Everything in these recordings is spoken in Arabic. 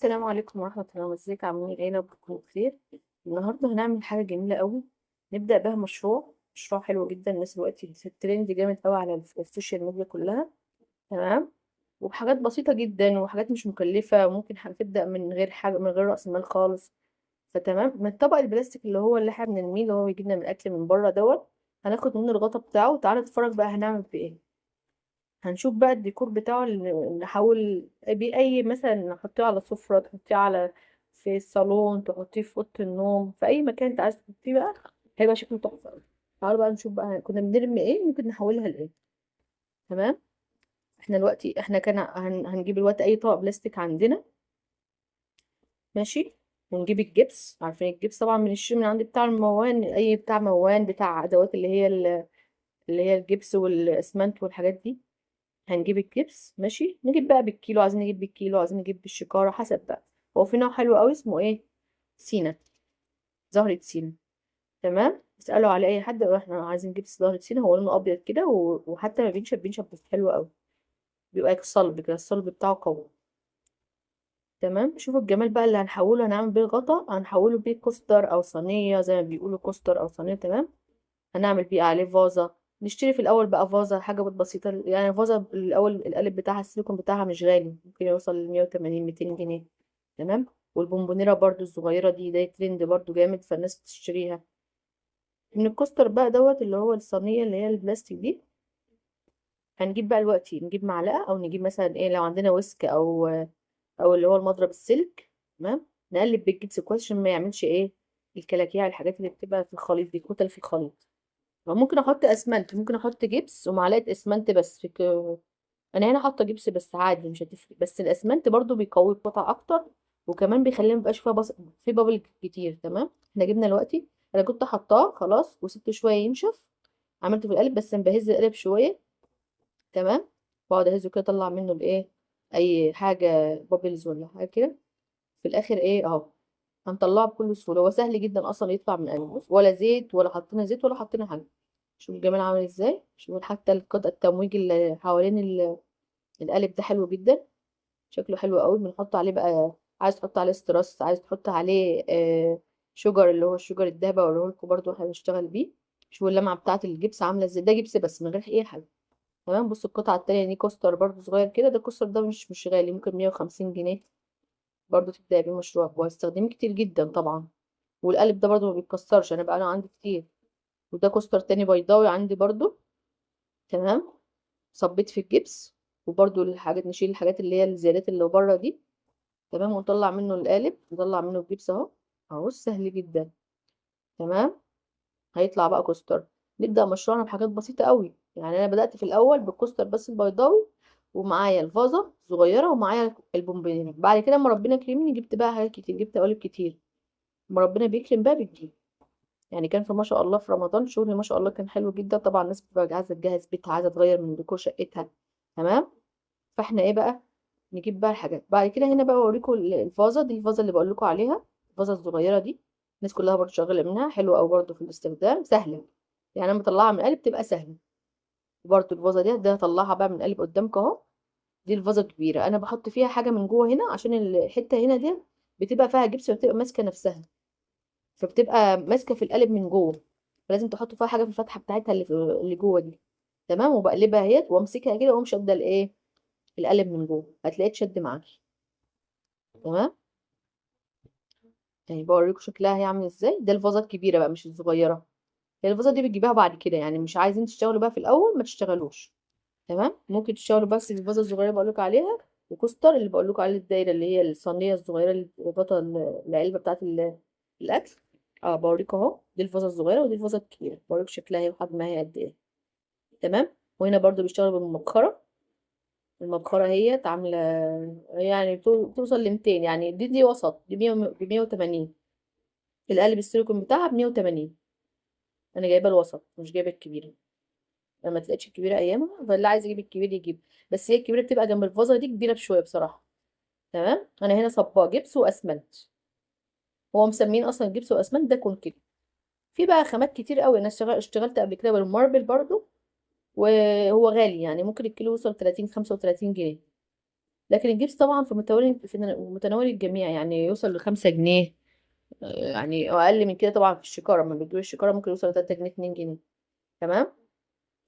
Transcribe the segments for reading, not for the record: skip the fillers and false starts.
السلام عليكم ورحمة الله، ازيك؟ عاملين ايه؟ لو بتكونوا بخير. النهاردة هنعمل حاجة جميلة قوي، نبدأ بها مشروع حلو جدا. الناس دلوقتي في الترند جامد قوي على السوشيال ميديا كلها. تمام. وبحاجات بسيطة جدا وحاجات مش مكلفة، وممكن تبدأ من غير حاجة، من غير رأس مال خالص. فتمام، من الطبق البلاستيك اللي احنا بنرميه، اللي هو بيجيلنا من الأكل من بره دوت، هناخد منه الغطا بتاعه. تعالى نتفرج بقى هنعمل بإيه. هنشوف بقى الديكور بتاعه، نحاول بيه اي، مثلا نحطيه على سفرة، تحطيه على في الصالون، تحطيه في اوضه النوم، في اي مكان انت عايز تحطيه بقى، هيبقى شكله تحفه أوي. تعالوا بقى نشوف بقى كنا بنرمي ايه ممكن نحولها لايه. تمام. احنا دلوقتي كان هنجيب الوقت اي طبق بلاستيك عندنا. ماشي. ونجيب الجبس، عارفين الجبس طبعا، بنشتري من عند بتاع الموان، اي بتاع موان، بتاع ادوات اللي هي الجبس والاسمنت والحاجات دي. هنجيب الجبس. ماشي. نجيب بقى بالكيلو، عايزين نجيب بالكيلو، عايزين نجيب بالشكارة، حسب بقى. هو في نوع حلو قوي اسمه ايه، سينا، زهرة سينا. تمام. اسألوا على اي حد لو احنا عايزين جبس زهرة سينا، هو لونه ابيض كده وحتى ما بينشف بس حلو قوي، بيبقى صلب كده، الصلب بتاعه قوي. تمام. شوفوا الجمال بقى اللي هنحوله، هنعمل بيه الغطا، هنحوله بيه كوستر او صينية، زي ما بيقولوا كوستر او صينية. تمام. هنعمل بيه عليه فازة. نشتري في الأول بقى فازة، حاجة بسيطة يعني. فازة الأول القالب بتاعها، السيليكون بتاعها مش غالي، ممكن يوصل ل180 200 جنيه. تمام. والبونبونيرة برضو الصغيرة دي، ده ترند برضو جامد، فالناس بتشتريها. من الكوستر بقى دوت، اللي هو الصينية اللي هي البلاستيك دي، هنجيب بقى دلوقتي، نجيب معلقة، أو نجيب مثلا ايه، لو عندنا ويسك أو اللي هو المضرب السلك. تمام. نقلب بالجبس كويس عشان ما يعملش ايه، الكلاكيع، الحاجات اللي بتبقى في الخليط دي، كتل في الخليط. ممكن احط اسمنت، ممكن احط جبس ومعلقه اسمنت بس انا هنا حاطه جبس بس عادي، مش هتفرق، بس الاسمنت برضو بيقوي القطع اكتر، وكمان بيخليها ميبقاش فيها في بابل كتير. تمام. احنا جبنا دلوقتي، انا كنت حطاه خلاص وسبته شويه ينشف، عملته في القالب، بس انا بهز القالب شويه. تمام. بقعد اهزه كده، اطلع منه الايه، اي حاجه بابلز ولا حاجه كده. في الاخر ايه اهو، هنطلعه بكل سهوله. هو سهل جدا اصلا يطلع من القالب، بص، ولا زيت ولا حطينا زيت ولا حطينا حاجه. شوف الجمال عامل ازاي، شوف حتى القطع التمويج اللي حوالين القالب ده حلو جدا، شكله حلو قوي. بنحط عليه بقى، عايز تحط عليه استراس، عايز تحط عليه شجر، اللي هو الشجر الدهبة، اوريه لكم برضه احنا بنشتغل بيه. شوفوا اللمعة بتاعة الجبس عاملة ازاي، ده جبس بس من غير اي حاجة. تمام. بصوا القطعة التانية دي كوستر برضه صغير كده، ده الكوستر ده مش غالي، ممكن 150 جنيه. برضه تبدأ بيه مشروع، وهستخدمه كتير جدا طبعا. والقالب ده برضه ما بيتكسرش، انا بقى انا عندي كتير. وده كوستر تاني بيضاوي عندي برضه. تمام. صبيت في الجبس، وبرضو الحاجات، نشيل الحاجات اللي هي الزيادات اللي بره دي. تمام. ونطلع منه القالب، نطلع منه الجبس اهو. اهو سهل جدا. تمام. هيطلع بقى كوستر. نبدأ مشروعنا بحاجات بسيطة قوي، يعني انا بدأت في الاول بالكوستر بس البيضاوي، ومعايا الفازة صغيرة، ومعايا البومبونيرة. بعد كده اما ربنا كرمني جبت بقى حاجات كتير، جبت قوالب كتير. اما ربنا بيكرم بقى بتجيب. يعني كان في ما شاء الله في رمضان شغلي ما شاء الله كان حلو جدا. طبعا الناس بتبقى عايزة تجهز بيتها، عايزة تغير من ديكور شقتها. تمام. فاحنا ايه بقى، نجيب بقى الحاجات. بعد كده هنا بقى اوريكم الفازه دي، الفازه اللي بقول لكم عليها، الفازه الصغيره دي. الناس كلها برضو شغاله منها، حلوه قوي برضو في الاستخدام، سهله. يعني انا مطلعها من القالب تبقى سهله. برضو الفازه دي هطلعها بقى من القالب قدامك اهو. دي الفازه كبيره، انا بحط فيها حاجه من جوه هنا، عشان الحته هنا دي بتبقى فيها جبس، وبتبقى ماسكه نفسها، فبتبقى ماسكه في القالب من جوه. فلازم تحطوا فيها حاجه في الفتحه بتاعتها اللي جوه دي. تمام. وبقلبها اهيت، وامسكها كده، واقوم شاده الايه، القالب من جوه، هتلاقيه تشد معاكي. تمام. يعني بوريكم شكلها هي عامل ازاي. ده الفازه الكبيره بقى مش الصغيره، هي الفازه دي بتجيبها بعد كده، يعني مش عايزين تشتغلوا بقى في الاول ما تشتغلوش. تمام. ممكن تشتغلوا بس في الفازه الصغيره اللي بقولك عليها، وكوستر اللي بقولك عليه الدايره، اللي هي الصينيه الصغيره اللي غطا العلبه بتاعت الاكل. اه بوريكم اهو، دي الفازه الصغيره ودي الفازه الكبيره، بوريك شكلها هي وحجمها هي قد ايه. تمام. وهنا برضو بيشتغلوا بالمبخره. المبخره هي عامله يعني توصل ل 200، يعني دي وسط، دي 100 ب 180. القالب السيليكون بتاعها ب180. انا جايبه الوسط مش جايبه الكبيره، لما تلاقيش الكبيره ايامها، فاللي عايز يجيب الكبير يجيب. بس هي الكبيره بتبقى جنب الفازه دي كبيره بشويه بصراحه. تمام. انا هنا صباه جبس واسمنت، هو مسمين اصلا جبس واسمنت ده كونكريت. في بقى خامات كتير قوي، انا اشتغلت قبل كده بالماربل برضو، وهو غالي، يعني ممكن الكيلو يوصل 30 35 جنيه. لكن الجبس طبعا في متناول الجميع، يعني يوصل ل5 جنيه. يعني اقل من كده طبعا في الشكاره، لما بتجيب الشكاره ممكن يوصل ل3 جنيه 2 جنيه. تمام.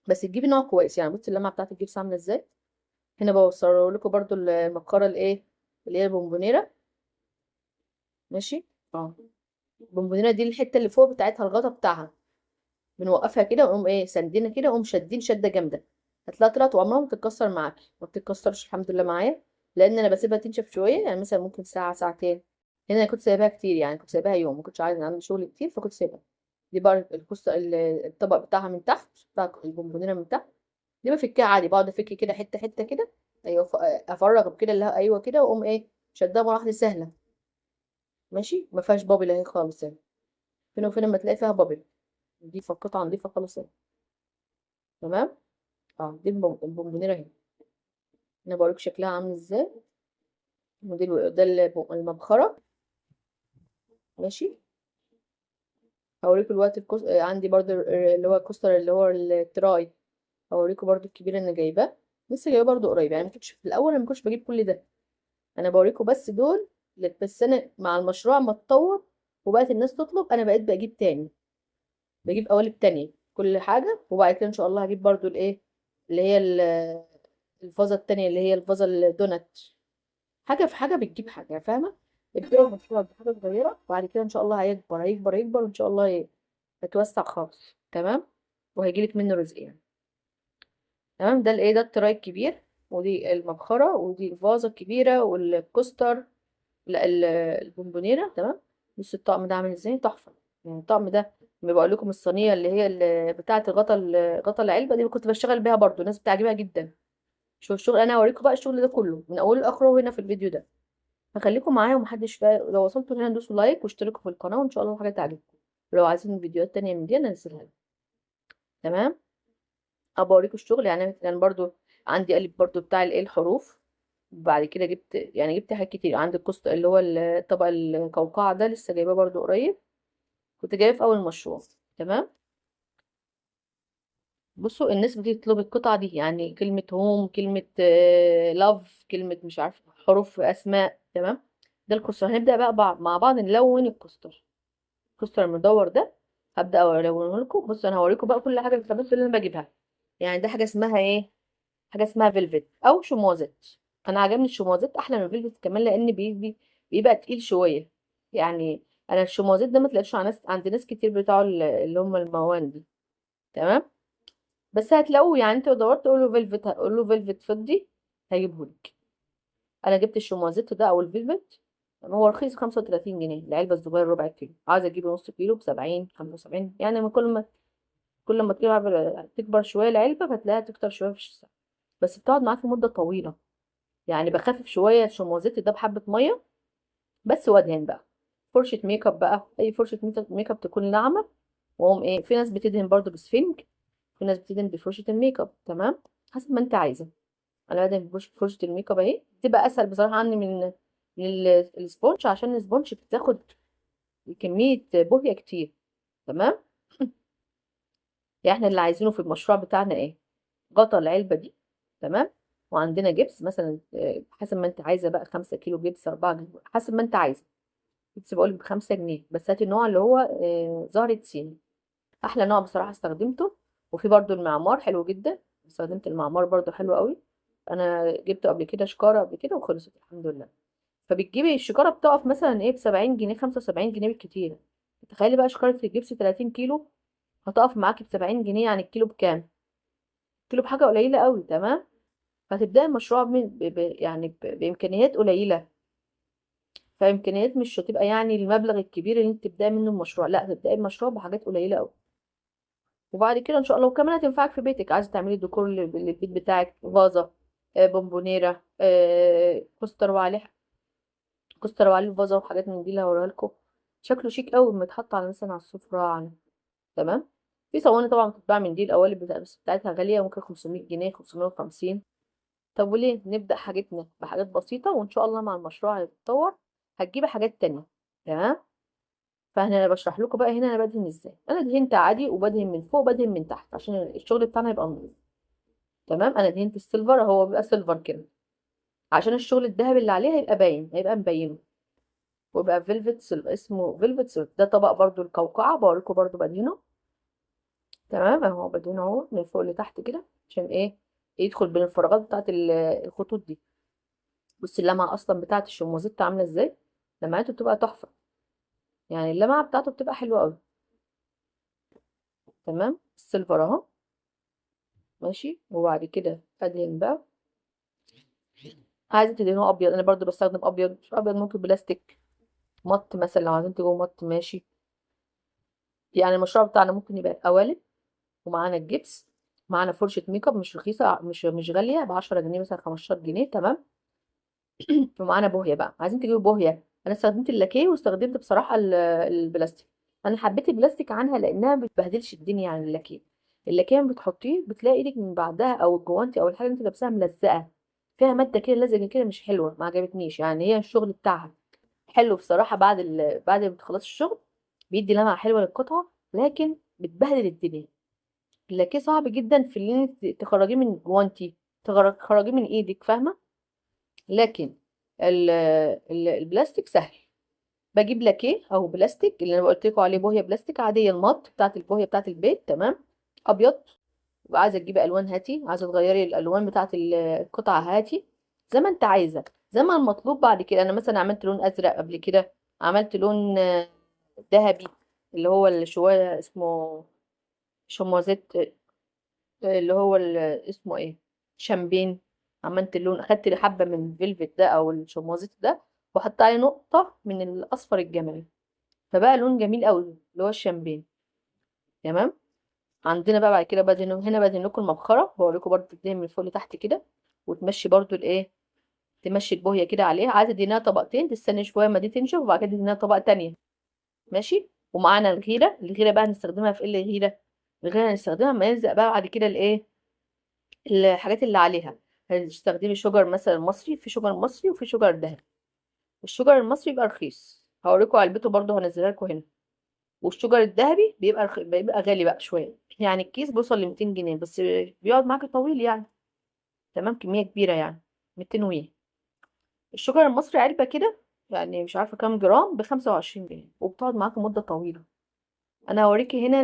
بس تجيبي نوع كويس. يعني بصي اللمعه بتاعت الجبس عامله ازاي. هنا بوصله لكم برضو المكاره الايه، اللي هي البونبونيره. ماشي. اه. البونبونيره دي الحته اللي فوق بتاعتها، الغطا بتاعها، بنوقفها كده ونقوم ايه ساندينها كده، ونقوم شادين شده جامده. هتلاقيها طلعت وعمرها ما بتتكسر معاكي، ما بتتكسرش الحمد لله معايا. لان انا بسيبها تنشف شويه، يعني مثلا ممكن ساعه ساعتين. هنا انا كنت سايباها كتير، يعني كنت سايباها يوم، ما كنتش عايزه عندي شغل كتير فكنت سايبها. دي بقى الطبق بتاعها من تحت، بتاع البونبونيره من تحت. دي بفكها عادي، بقعد افك كده حته حته كده. ايوه افرغ كده اللي هو ايوه كده، واقوم ايه شدها مره واحده سهله. ماشي، ما فيهاش بابل اهي خالص يعني. فين وفين لما تلاقي فيها بابل. نضيفه، قطعه نضيفه خالص اهي. تمام. اه دي البونبونيره اهي. انا بوريك شكلها عامل ازاي. ودي ده المبخره. ماشي. هوريكم الوقت عندي برضو اللي هو الكوستر، اللي هو التراي. هوريكم برضو الكبير اللي انا جايباه. لسه جايباه برضو قريب، يعني ما كنتش في الاول، أنا ما كنتش بجيب كل ده. انا بوريكم بس دول. بس انا مع المشروع ما اتطور وبقت الناس تطلب، انا بقيت بجيب تاني. بجيب قوالب تانية كل حاجه. وبعد كده ان شاء الله هجيب برضو الايه، اللي هي الفازه التانية، اللي هي الفازه الدونات. حاجة في حاجة بتجيب حاجة، فاهمة. ابدأوا المشروع بحاجة صغيرة، وبعد كده ان شاء الله هيكبر هيكبر هيكبر، وان شاء الله يتوسع خالص. تمام. وهيجيلك منه رزق يعني. تمام. ده الايه، ده التراي الكبير، ودي المبخرة، ودي الفازة الكبيرة، والكوستر. لا البونبونيرة. تمام. بص الطقم ده عامل ازاي تحفة. يعني الطقم ده، لما بقول لكم الصينية اللي هي بتاعة غطا العلبة دي، كنت بشتغل بيها برضو، الناس بتعجبها جدا. شوف الشغل، انا هوريكم بقى الشغل ده كله من اوله لاخره هنا في الفيديو ده. فخليكم معايا، ومحدش بقى لو وصلتوا هنا دوسوا لايك واشتركوا في القناة، وان شاء الله حاجة تعجبكم. ولو عايزين فيديوهات تانية من دي انا انزلها لكم. تمام. ابقى اوريكم الشغل. يعني برضو عندي قالب برضو بتاع الايه الحروف. بعد كده جبت حاجات كتير. عندي الكوست اللي هو الطبق القوقعة ده لسه جايباه برضو قريب. كنت جايباه في اول مشروع. تمام. بصوا الناس بتطلب القطعة دي، يعني كلمة هوم، كلمة لاف، كلمة مش عارفة حروف اسماء. تمام. ده الكوستر. هنبدأ بقى مع بعض نلون الكوستر. الكوستر المدور ده هبدأ ألونه لكم. بصوا أنا هوريكم بقى كل حاجة الخامات اللي أنا بجيبها. يعني ده حاجة اسمها إيه، حاجة اسمها فيلفت أو شموزات. أنا عجبني الشموزات أحلى من الفيلفت كمان، لأن بيبقى تقيل شوية. يعني أنا الشموزات ده ما تلاقيش عند ناس كتير بتاعوا اللي هم الموان دي. تمام. بس هتلاقوه، يعني أنت لو دورت قول له فيلفت فضي هيجيبهولك. انا جبت الشموزيتو ده او الفيلفت. هو رخيص 35 جنيه العلبه الصغيره ربع كيلو. عايزه اجيب نص كيلو ب70 75، يعني من كل ما تكبر شويه العلبه فتلاقيها تكتر شويه في السنه. بس بتقعد معاك مده طويله. يعني بخفف شويه الشموزيتو ده بحبه ميه بس، وادهن بقى فرشه ميك اب بقى، اي فرشه ميك اب تكون ناعمه. واقوم ايه، في ناس بتدهن برضو بسفنج، في ناس بتدهن بفرشه الميك اب. تمام. حسب ما انت عايزه. انا بدهن فرشة الميك اب اهي، بتبقى اسهل بصراحة عني من السبونج، عشان السبونج بتاخد كمية بوهية كتير. تمام. يعني احنا اللي عايزينه في المشروع بتاعنا ايه، غطا العلبة دي. تمام. وعندنا جبس مثلا حسب ما انت عايزة بقى، 5 كيلو جبس، 4 جنيه حسب ما انت عايزة. جبس بقولك ب5 جنيه، بس هاتي النوع اللي هو زهرة سين. احلى نوع بصراحة استخدمته. وفي برضو المعمار حلو جدا. استخدمت المعمار برضو حلو قوي. انا جبته قبل كده شكارة قبل كده وخلصت الحمد لله. فبتجيبي الشكارة بتقف مثلا ايه ب70 جنيه 75 جنيه بالكتير. تخيلي بقى شكارة الجبس 30 كيلو هتقف معاكي ب70 جنيه، يعني الكيلو بكام؟ كيلو بحاجة قليلة قوي. تمام. فهتبدأي المشروع يعني بإمكانيات قليلة. فإمكانيات مش هتبقى يعني المبلغ الكبير اللي انت تبدأي منه المشروع، لا هتبدأي المشروع بحاجات قليلة قوي. وبعد كده ان شاء الله وكمان هتنفعك في بيتك. عايزة تعملي ديكور للبيت بتاعك، فازة، بونبونيرة، كوستر وعليه فازة وحاجات من دي اللي هوريها لكم. شكله شيك قوي لما يتحط على مثلا على السفرة تمام. في صواني طبعا بتتباع من دي، القوالب بس بتاعتها غالية، ممكن 500 جنيه 550. طب وليه نبدأ حاجتنا بحاجات بسيطة، وإن شاء الله مع المشروع هيتطور هتجيبي حاجات تانية. تمام. فاحنا انا بشرح لكم بقى هنا انا بدهن ازاي. انا دهنت عادي، وبدهن من فوق وبدهن من تحت عشان الشغل بتاعنا يبقى نظيف. تمام. انا دهنت السيلفر، هو بيبقى سيلفر كده عشان الشغل الذهبي اللي عليه هيبقى باين، هيبقى مبينه. ويبقى فيلفت سيلك، اسمه فيلفت سيلك. ده طبق برضو القوقعة، بوريكم برضو بدهنه. تمام اهو بدهنه اهو من فوق لتحت كده، عشان ايه؟ يدخل بين الفراغات بتاعت الخطوط دي. بص اللمعة اصلا بتاعت الشموزيت عاملة ازاي، لمعته بتبقى تحفة، يعني اللمعة بتاعته بتبقى حلوة قوي. تمام السيلفر اهو ماشي. وبعد كده ادهن بقى. عايزة تدهنه ابيض، انا برضو بستخدم ابيض. ابيض ممكن بلاستيك مط مثلا، لو عايزين تجيبوا مط ماشي. يعني المشروع بتاعنا ممكن يبقى قوالب، ومعانا الجبس، معانا فرشة ميك اب مش رخيصة، مش غالية، ب10 جنيه مثلا 15 جنيه. تمام. ومعانا بوهية بقى، عايزين تجيبوا بوهية. انا استخدمت اللاكيه واستخدمت بصراحة البلاستيك. انا حبيت البلاستيك عنها لانها ما بتبهدلش الدنيا عن اللاكيه. اللاكيه لما بتحطيه بتلاقي ايدك من بعدها، او الجوانتي او الحاجة اللي انت لابساها ملزقة، فيها مادة كده لزجة كده مش حلوة، ما عجبتنيش. يعني هي الشغل بتاعها حلو بصراحة بعد بعد ما بتخلص الشغل، بيدي لمعة حلوة للقطعة، لكن بتبهدل الدنيا. اللاكيه صعب جدا في اللي انت تخرجيه من جوانتي، تخرجيه من ايدك، فاهمة؟ لكن البلاستيك سهل. بجيب لاكيه او بلاستيك اللي انا قلت لكم عليه، بوهيه بلاستيك عاديه، المط بتاعت البوهيه بتاعت البيت. تمام. ابيض. وعايزه تجيبي الوان هاتي، عايزه تغيري الالوان بتاعت القطعه هاتي، زي ما انت عايزه، زي ما المطلوب. بعد كده انا مثلا عملت لون ازرق قبل كده، عملت لون ذهبي، اللي هو اللي شويه اسمه شموزيت، اللي هو اسمه ايه، شامبين. عملت اللون، اخدت حبه من الفيلفت ده او الشموزيت ده، وحط عليه نقطه من الاصفر الجملي، فبقى لون جميل قوي اللي هو الشامبين. تمام. عندنا بقى بعد كده بدهن هنا، بدهن لكم المبخره، بوريكم برضو تدهن من فوق لتحت كده، وتمشي برضو الايه، تمشي البوهيه كده عليها. عايزه تدهنيها طبقتين، تستني شويه ما دي تنشف، وبعد كده تدهنيها طبقه تانية. ماشي. ومعانا الغيره. الغيره بقى هنستخدمها في ايه الغيره؟ الغيره هنستخدمها لما نلزق بقى بعد كده الايه، الحاجات اللي عليها. هتستخدمي شجر مثلا مصري، في شجر مصري وفي شجر دهبي. الشجر المصري بيبقى رخيص، هوريكم علبته برضو هنزلها لكم هنا. والشجر الذهبي بيبقى غالي بقى شويه، يعني الكيس بيوصل ل 200 جنيه، بس بيقعد معاكي طويل يعني. تمام كميه كبيره يعني، 200 ويه. الشجر المصري علبه كده، يعني مش عارفه كام جرام، ب25 جنيه، وبتقعد معاكي مده طويله. انا هوريكي هنا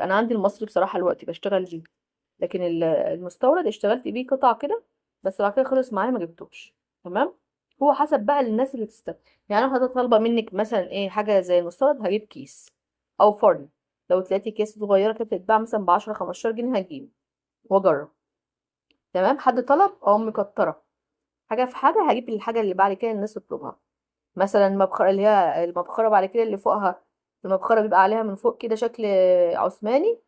انا عندي المصري بصراحه الوقت بشتغل بيه، لكن المستورد اشتغلت بيه قطع كده، بس بعد كده خلص معايا ما جبتوش. تمام. هو حسب بقى الناس اللي تستخدم. يعني انا طالبه منك مثلا ايه حاجه زي المستورد، هجيب كيس او فرن. لو تلاقيتي كيس صغيره كده بتتباع مثلا ب10 15 جنيه هجيب واجرب. تمام. حد طلب او مكتره حاجه في حاجه، هجيب الحاجه اللي بعد كده الناس تطلبها. مثلا المبخره، اللي هي المبخره بعد كده اللي فوقها، المبخره بيبقى عليها من فوق كده شكل عثماني،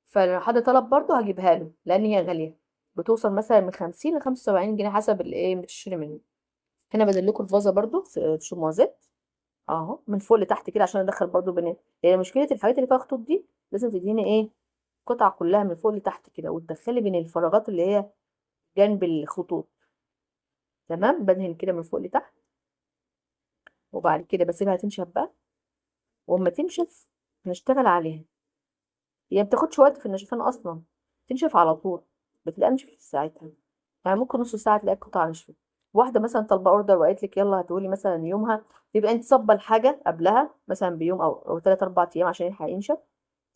فلو حد طلب برضه هجيبها له، لان هي غاليه، بتوصل مثلا من 50 ل75 جنيه حسب الايه بتشتري منه. هنا بدل لكم الفازه برضه في شموزات اهو من فوق لتحت كده، عشان ادخل برضه بين، هي مشكله الحاجات اللي فيها خطوط دي، لازم تدهني ايه، قطعه كلها من فوق لتحت كده، وتدخلي بين الفراغات اللي هي جنب الخطوط. تمام. بدهن كده من فوق لتحت، وبعد كده بسيبها تنشف بقى، واما تنشف هنشتغل عليها. هي بتاخدش وقت في النشفان اصلا، تنشف على طول، بتلاقيها نشفت في ساعتها. يعني ممكن نص ساعه تلاقي القطعه نشفت. واحده مثلا طالبه اوردر وقالت لك يلا هتقولي مثلا يومها، يبقى انت صبه الحاجه قبلها مثلا بيوم او 3 4 ايام عشان يلحق ينشف.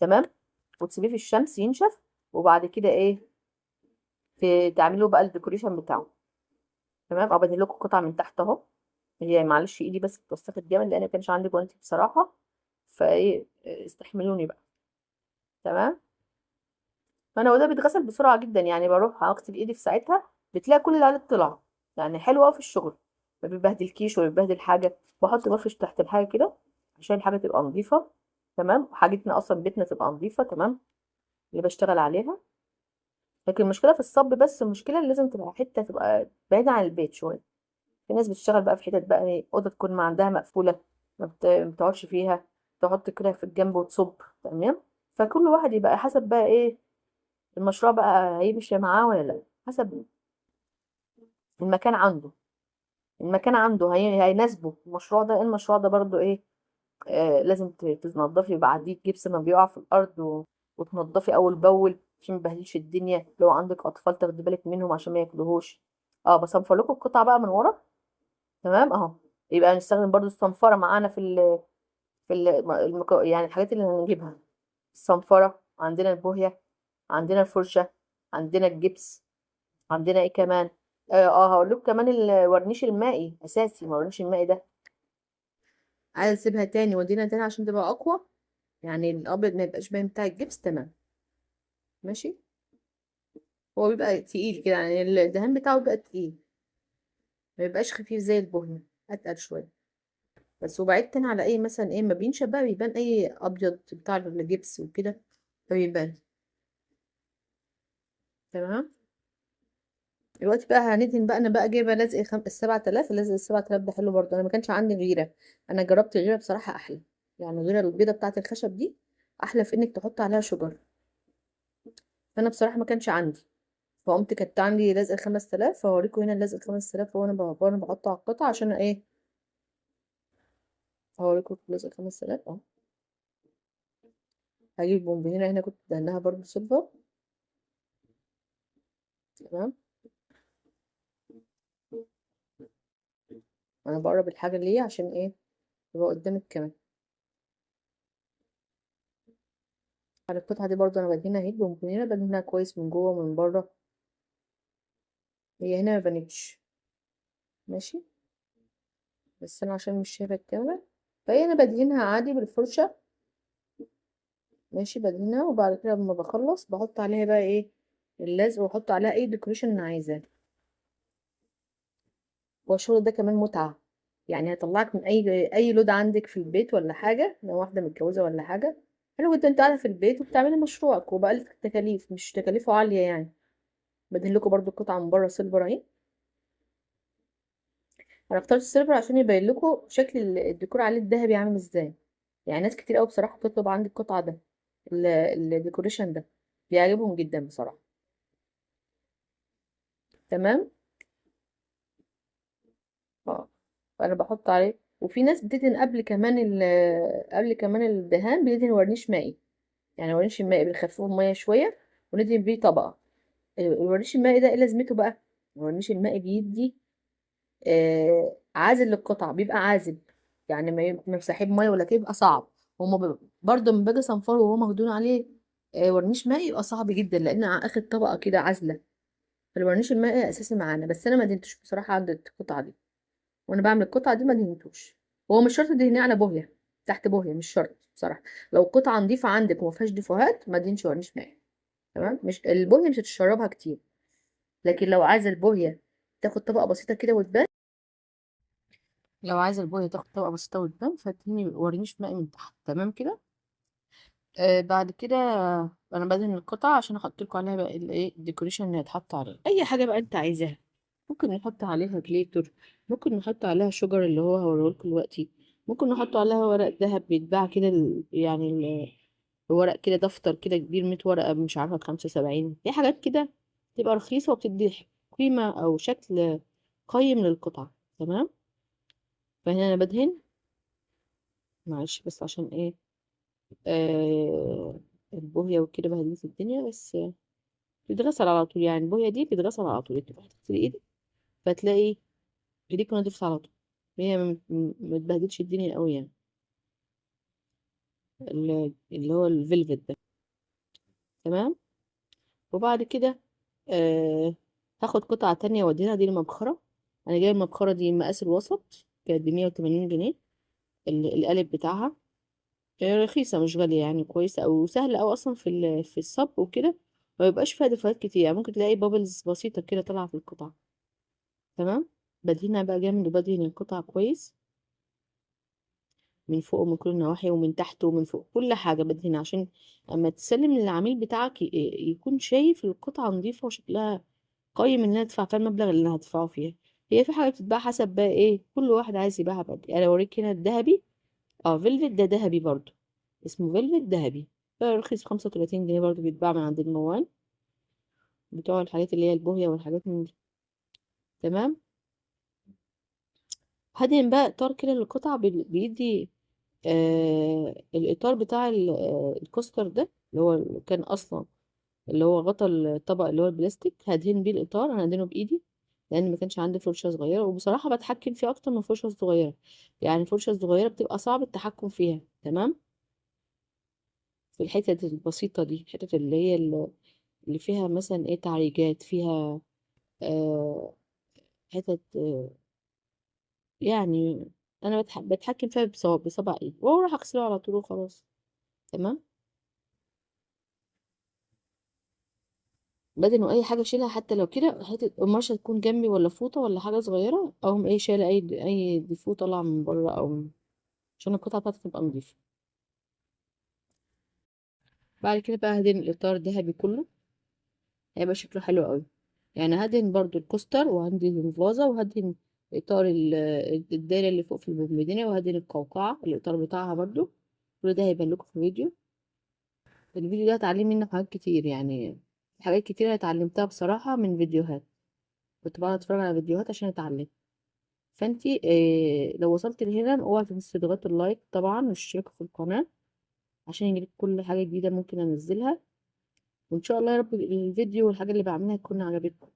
تمام. وتسيبيه في الشمس ينشف، وبعد كده ايه، تعملوا بقى الديكوريشن بتاعه. تمام. ابقى بدهن لكم قطعه من تحت اهو. هي معلش ايدي بس اتوسخت جامد لان ما كانش عندي جوانتي بصراحه، فايه استحملوني بقى. تمام. فانا وده بيتغسل بسرعه جدا، يعني بروح اغسل ايدي في ساعتها بتلاقي كل اللي عليه طلع. يعني حلو قوي في الشغل، ما بيبهدلكيش ولا بيبهدل حاجه. بحط مفرش تحت الحاجه كده عشان الحاجه تبقى نظيفه. تمام. وحاجتنا اصلا بيتنا تبقى نظيفه. تمام. اللي بشتغل عليها. لكن المشكله في الصب، بس المشكله اللي لازم تبقى حته تبقى بعيده عن البيت شويه. في ناس بتشتغل بقى في حتت بقى ايه، اوضه تكون ما عندها مقفوله، ما بتقعدش فيها، تحط كده في الجنب وتصب. تمام. فكل واحد يبقى حسب بقى ايه المشروع بقى هيمشي معاه ولا لا، حسب المكان عنده. المكان عنده هيناسبه المشروع ده. المشروع ده برضو ايه، لازم تنضفي بعديه جبس ما بيقع في الارض، وتنضفي اول باول عشان ما يبهدلش الدنيا. لو عندك اطفال تاخدي بالك منهم عشان ما ياكلوهوش، بصنفر لكم القطعه بقى من ورا. تمام اهو. يبقى هنستخدم برضو الصنفره معانا يعني الحاجات اللي هنجيبها. الصنفره، عندنا البوهيه، عندنا الفرشه، عندنا الجبس، عندنا ايه كمان؟ هقول لكم كمان الورنيش المائي اساسي. ما الورنيش المائي ده عايزه اسيبها تاني ودينا تاني عشان تبقى اقوى، يعني الابيض ما يبقاش باين بتاع الجبس. تمام ماشي. هو بيبقى تقيل كده، يعني الدهان بتاعه بيبقى تقيل، ما بيبقاش خفيف زي البوهية، اتقل شويه. بس وبعدت تاني على اي مثلا ايه ما بينشف بقى بيبان اي ابيض بتاع الجبس وكده، فبيبان. تمام. دلوقتي بقى هندهن بقى. انا بقى جايبه لزق ال7000. اللزق ال7000 ده حلو برضه، انا ما كانش عندي غيره. انا جربت الغيره بصراحه احلى، يعني الغيره البيضه بتاعه الخشب دي احلى في انك تحط عليها شجر. فانا بصراحه ما كانش عندي، فقمت كانت عندي لزق ال5000. فهوريكم هنا اللزق ال5000 وانا بحطه على القطعه عشان ايه. هوريكم لزق ال5000 اهو. هجيب بومبونيره هنا كنت دهنها برضه سيلفر. تمام. انا بقرب الحاجه ليه عشان ايه يبقى قدامك كمان. على القطعه دي برضه انا بدهنها اهي بومبونيره، بدهنها كويس من جوه ومن بره. هي هنا ما بانتش. ماشي. بس انا عشان مش شايفه الكاميرا، فهي انا بدهنها عادي بالفرشه. ماشي بدهنها، وبعد كده لما بخلص بحط عليها بقى ايه اللزق، واحط عليها اي ديكوريشن انا عايزاه. والشغل ده كمان متعه، يعني هيطلعك من اي لود عندك في البيت ولا حاجه، لو واحده متجوزه ولا حاجه. حلو جدا انت قاعده في البيت وبتعملي مشروعك وبقالك تكاليف مش تكاليفه عاليه يعني. بدهن لكم برضو القطعه من بره سيلفر اهي. انا اخترت السيلفر عشان يبين لكم شكل الديكور عليه الذهبي عامل ازاي. يعني ناس كتير قوي بصراحه بتطلب عندي القطعه ده، الديكوريشن ده بيعجبهم جدا بصراحه. تمام. اه. فانا بحط عليه، وفي ناس بتدهن قبل كمان الدهان بتدهن ورنيش مائي. يعني الورنيش المائي بنخففه الميه شويه وندهن بيه طبقه. الورنيش المائي ده ايه لازمته بقى؟ الورنيش المائي بيدي عازل للقطع، بيبقى عازل. يعني ما يسحب ميه ولا كده، يبقى صعب. برضه لما باجي اصنفره وهو مخدون عليه ورنيش مائي يبقى صعب جدا، لان اخد طبقه كده عازله. فالورنيش المائي اساسي معانا، بس انا ما دهنتوش بصراحه عند القطعه دي. وانا بعمل القطعه دي ما دهنتوش. هو مش شرط تدهنيه على بوهيه، تحت بوهيه مش شرط بصراحه. لو قطعه نظيفه عندك وما فيهاش ديفوهات ما تدهنش ورنيش مائي. تمام. مش البوهيه مش هتشربها كتير، لكن لو عايزه البوهيه تاخد طبقه بسيطه كده وتبان. لو عايزه البويه تاخد طبقه بسيطه وتبان فاديني ورينيش مائي من تحت. تمام كده. بعد كده انا بدهن القطعه عشان احط لكم عليها بقى الايه الديكوريشن اللي هيتحط عليها. اي حاجه بقى انت عايزاها، ممكن نحط عليها جليتر، ممكن نحط عليها شجر اللي هو هوريه لكم دلوقتي، ممكن نحط عليها ورق ذهب بيتباع كده يعني ورق كده دفتر كده كبير 100 ورقه مش عارفه ب75. في حاجات كده تبقى رخيصه وبتدي قيمه او شكل قيم للقطعه. تمام. فهنا انا بدهن. معلش بس عشان ايه البوهية وكده بهدلت الدنيا. بس بتتغسل على طول، يعني البوهية دي بتتغسل على طول. انت تروحي تغسلي ايدك فتلاقي ايديك نضيفة على طول. هي ما تبهدلش الدنيا قوي يعني. اللي هو الفيلفت ده. تمام. وبعد كده آه هاخد قطعة تانية واديها دي المبخرة. انا جايبه المبخرة دي المقاس الوسط، كانت ب180 جنيه. القالب بتاعها رخيصة مش غالية، يعني كويسة أو سهلة أو أصلا في الصب وكده. ما بيبقاش فيها دفايات كتير، يعني ممكن تلاقي بابلز بسيطة كده طالعة في القطعة. تمام. بدهنها بقى جامد، وبدهن القطعة كويس من فوق ومن كل النواحي ومن تحت ومن فوق، كل حاجة بدهنها عشان أما تسلم للعميل بتاعك يكون شايف القطعة نظيفة وشكلها قيم إنها تدفع فيها المبلغ اللي هتدفعه فيها. هي في حاجة بتتباع حسب بقى إيه كل واحد عايز يبيعها بقى. أنا أوريك هنا الذهبي. اه فيلفت ده ذهبي برضو، اسمه فيلفت ذهبي. ده رخيص ب35 جنيه برضو، بيتباع من عند الموال بتوع الحاجات اللي هي البوهية والحاجات من دي. تمام. هدهن بقى إطار كده للقطع بيدي الإطار بتاع الكوستر ده اللي هو اللي كان أصلا اللي هو غطا الطبق اللي هو البلاستيك. هدهن بيه الإطار، أنا هدهنه بإيدي لان ما كانش عندي فرشه صغيره، وبصراحه بتحكم فيها اكتر من الفرشه الصغيره. يعني الفرشه الصغيره بتبقى صعب التحكم فيها. تمام. في الحتت البسيطه دي، الحتت اللي هي اللي فيها مثلا ايه تعريجات فيها، آه حتت يعني انا بتحكم فيها بصبع ايدي، واروح اغسله على طول وخلاص. تمام. بدل ما اي حاجه اشيلها، حتى لو كده حته قماشه تكون جنبي ولا فوطه ولا حاجه صغيره، اقوم ايه شايله اي ديفو طالعه من بره، او عشان القطعه بتاعتي تبقى نضيفه. بعد كده بقى هدهن الاطار الذهبي كله، هيبقى شكله حلو قوي. يعني هدهن برضو الكوستر، وهدهن الفازه، وهدهن اطار الدايره اللي فوق في البومبدينة، وهدهن القوقعه الاطار بتاعها برضو. كل ده هيبان لكم في فيديو. الفيديو ده اتعلم منه حاجات كتير، يعني حاجات كتير اتعلمتها بصراحه من فيديوهات. كنت بقعد اتفرج على فيديوهات عشان اتعلم. فانتي لو وصلت لهنا اوعي تنسي تضغطي اللايك طبعا، والاشتراك في القناة عشان يجيلك كل حاجة جديدة ممكن انزلها. وان شاء الله يا رب الفيديو والحاجة اللي بعملها تكون عجبتكم.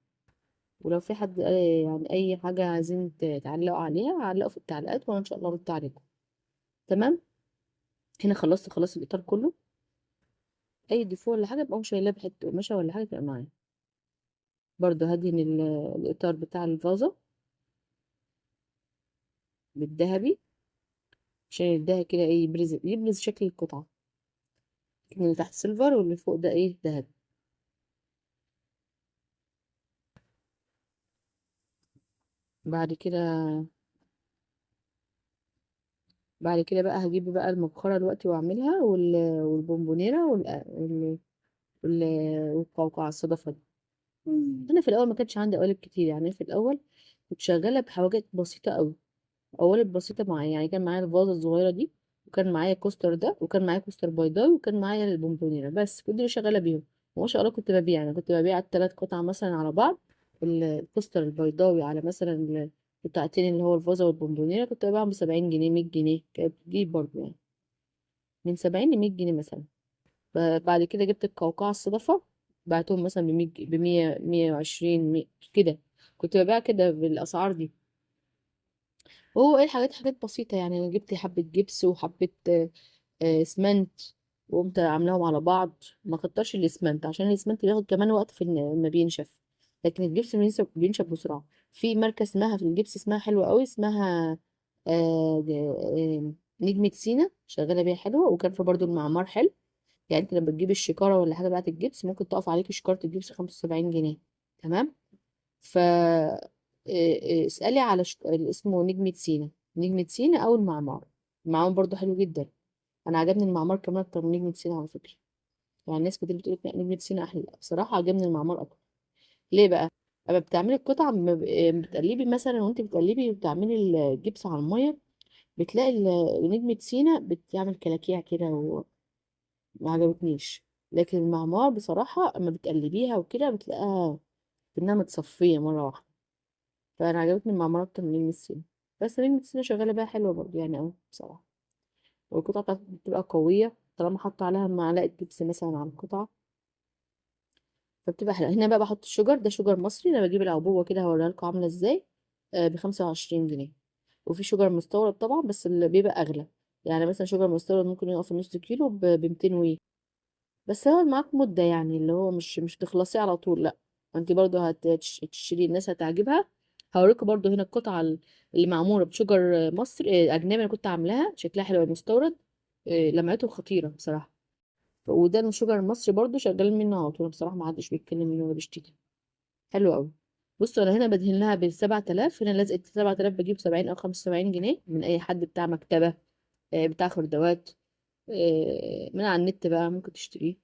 ولو في حد يعني اي حاجة عايزين تعلقوا عليها، علقوا في التعليقات وانا ان شاء الله ارد عليكم. تمام. هنا خلصت خلاص الاطار كله. اي ديفو ولا حاجة بقوم شايلاه بحتة قماشة ولا حاجة تبقى معايا. برضو هدهن الاطار بتاع الفازة بالذهبي، عشان يديها كده ايه يبرز شكل القطعة. اللي تحت سيلفر واللي فوق ده ايه دهب. بعد كده بعد كده بقى هجيب بقى المبخرة دلوقتي واعملها، والبونبونيرة وال... والقوقعة الصدفة دي. انا في الاول ما كانش عندي قوالب كتير، يعني في الاول كنت شغالة بحاجات بسيطة قوي. قوالب بسيطة معايا، يعني كان معايا الفازة الصغيرة دي، وكان معايا كوستر ده، وكان معايا كوستر بيضاوي، وكان معايا البونبونيرة، بس كنت اللي شغالة بيهم. وما شاء الله كنت ببيع، يعني كنت ببيع التلات قطع مثلا على بعض. الكوستر البيضاوي على مثلا القطعتين اللي هو الفازة والبونبونيرة، كنت ببيعهم ب70 جنيه 100 جنيه، كانت بتجيب برضه يعني من 70 ل100 جنيه مثلا. بعد كده جبت القوقعة الصدفة، بعتهم مثلا بمية 120 كده. كنت ببيع كده بالأسعار دي. وهو ايه الحاجات حاجات بسيطة، يعني أنا جبت حبة جبس وحبة اسمنت، وقمت عاملاهم على بعض. ما كترش الاسمنت عشان الاسمنت بياخد كمان وقت في ما بينشف. لكن الجبس بينشف بسرعة. في ماركة اسمها في الجبس اسمها حلوة قوي، اسمها نجمة سينا، شغالة بيها حلوة. وكان في برضو المعمار حلو. يعني انت لما تجيب الشكارة ولا حاجة بتاعت الجبس، ممكن تقف عليك شكارة الجبس 75 جنيه. تمام. ف اسألي على اسمه نجمة سينا. نجمة سينا أو المعمار. المعمار برضو حلو جدا. أنا عجبني المعمار كمان أكتر من نجمة سينا على فكرة. يعني الناس كتير بتقول لك نجمة سينا أحلى، بصراحة عجبني المعمار أكتر. ليه بقى؟ أما بتعملي القطعة، أما بتقلبي مثلا، وأنت بتقلبي وبتعملي الجبس على المية، بتلاقي نجمة سينا بتعمل كلاكيع كده، وما عجبتنيش. لكن المعمار بصراحة أما بتقلبيها وكده بتلاقيها كأنها متصفية مرة واحدة. فانا عجبتني المعمارة اكتر من السينما. بس السينما شغالة بيها حلوة برضه يعني اوي بصراحة. والقطعة بتاعتها بتبقى قوية طالما حط عليها معلقة جبس مثلا على القطعة، فبتبقى حلوة. هنا بقى بحط الشجر ده، شجر مصري. انا بجيب العبوة كده هوريها لكم عاملة ازاي. ب25 جنيه. وفي شجر مستورد طبعا، بس اللي بيبقى اغلى. يعني مثلا شجر مستورد ممكن يقف في نص كيلو ب200 وي. بس هو معاك مدة، يعني اللي هو مش تخلصيه على طول، لا. انت برضو هتشتري، الناس هتعجبها. هوريكم برضو هنا القطعة اللي معمولة بشجر مصري أجنبي. أنا كنت عاملاها شكلها حلو مستورد. لمعته خطيرة بصراحة. وده الشجر المصري برضو شغال منه على طول بصراحة، ما حدش بيتكلم منه ولا بيشتكي. حلو قوي. بصوا أنا هنا بدهن لها ب7000. هنا لزقة 7000 بجيب 70 أو 75 جنيه من أي حد بتاع مكتبة، بتاع خردوات. من على النت بقى ممكن تشتريه.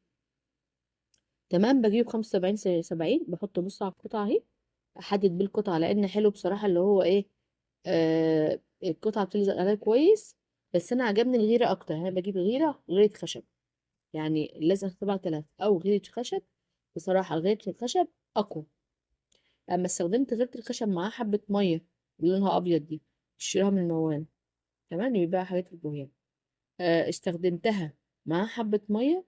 تمام. بجيب 75 70، بحط نص على القطعة اهي. احدد بيه القطعة، لان حلو بصراحة اللي هو ايه، القطعة بتلزق عليها كويس. بس انا عجبني الغيرة اكتر. انا بجيب غيرة خشب. يعني اللزقة 7000 او غيرة خشب. بصراحة غيرة الخشب اقوى. اما استخدمت غيرة الخشب معاها حبة مية اللي لونها ابيض دي، تشتريها من الموان. تمام. بيبيع حاجات في البوهية. استخدمتها مع حبة مية.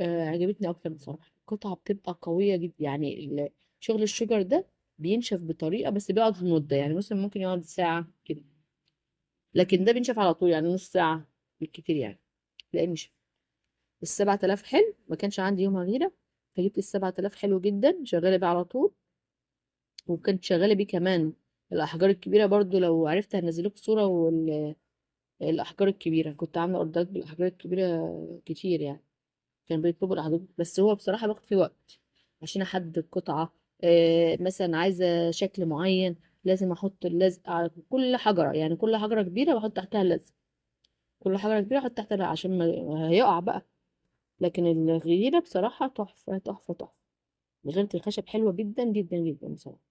عجبتني أكتر بصراحة. القطعة بتبقى قوية جدا، يعني شغل الشجر ده بينشف بطريقة، بس بيقعد مدة، يعني مثلا ممكن يقعد ساعة كده، لكن ده بينشف على طول، يعني نص ساعة بالكتير يعني تلاقيه نشف. ال7000 حلو، ما كانش عندي يومها غيرة، فجبت ال7000 حلو جدا، شغالة بيه على طول. وكنت شغالة بيه كمان الأحجار الكبيرة برضو، لو عرفت هنزلك صورة. والأحجار الكبيرة كنت عاملة أوردرات بالأحجار الكبيرة كتير يعني، كان بيطلبوا الأحجار، بس هو بصراحة باخد فيه وقت عشان أحدد القطعة. مثلا عايزة شكل معين، لازم أحط اللزق على كل حجرة، يعني كل حجرة كبيرة بحط تحتها اللزق، كل حجرة كبيرة أحط تحتها عشان ما هيقع بقى. لكن الغيرة بصراحة تحفة تحفة تحفة، غيرة الخشب حلوة جدا جدا جدا بصراحة.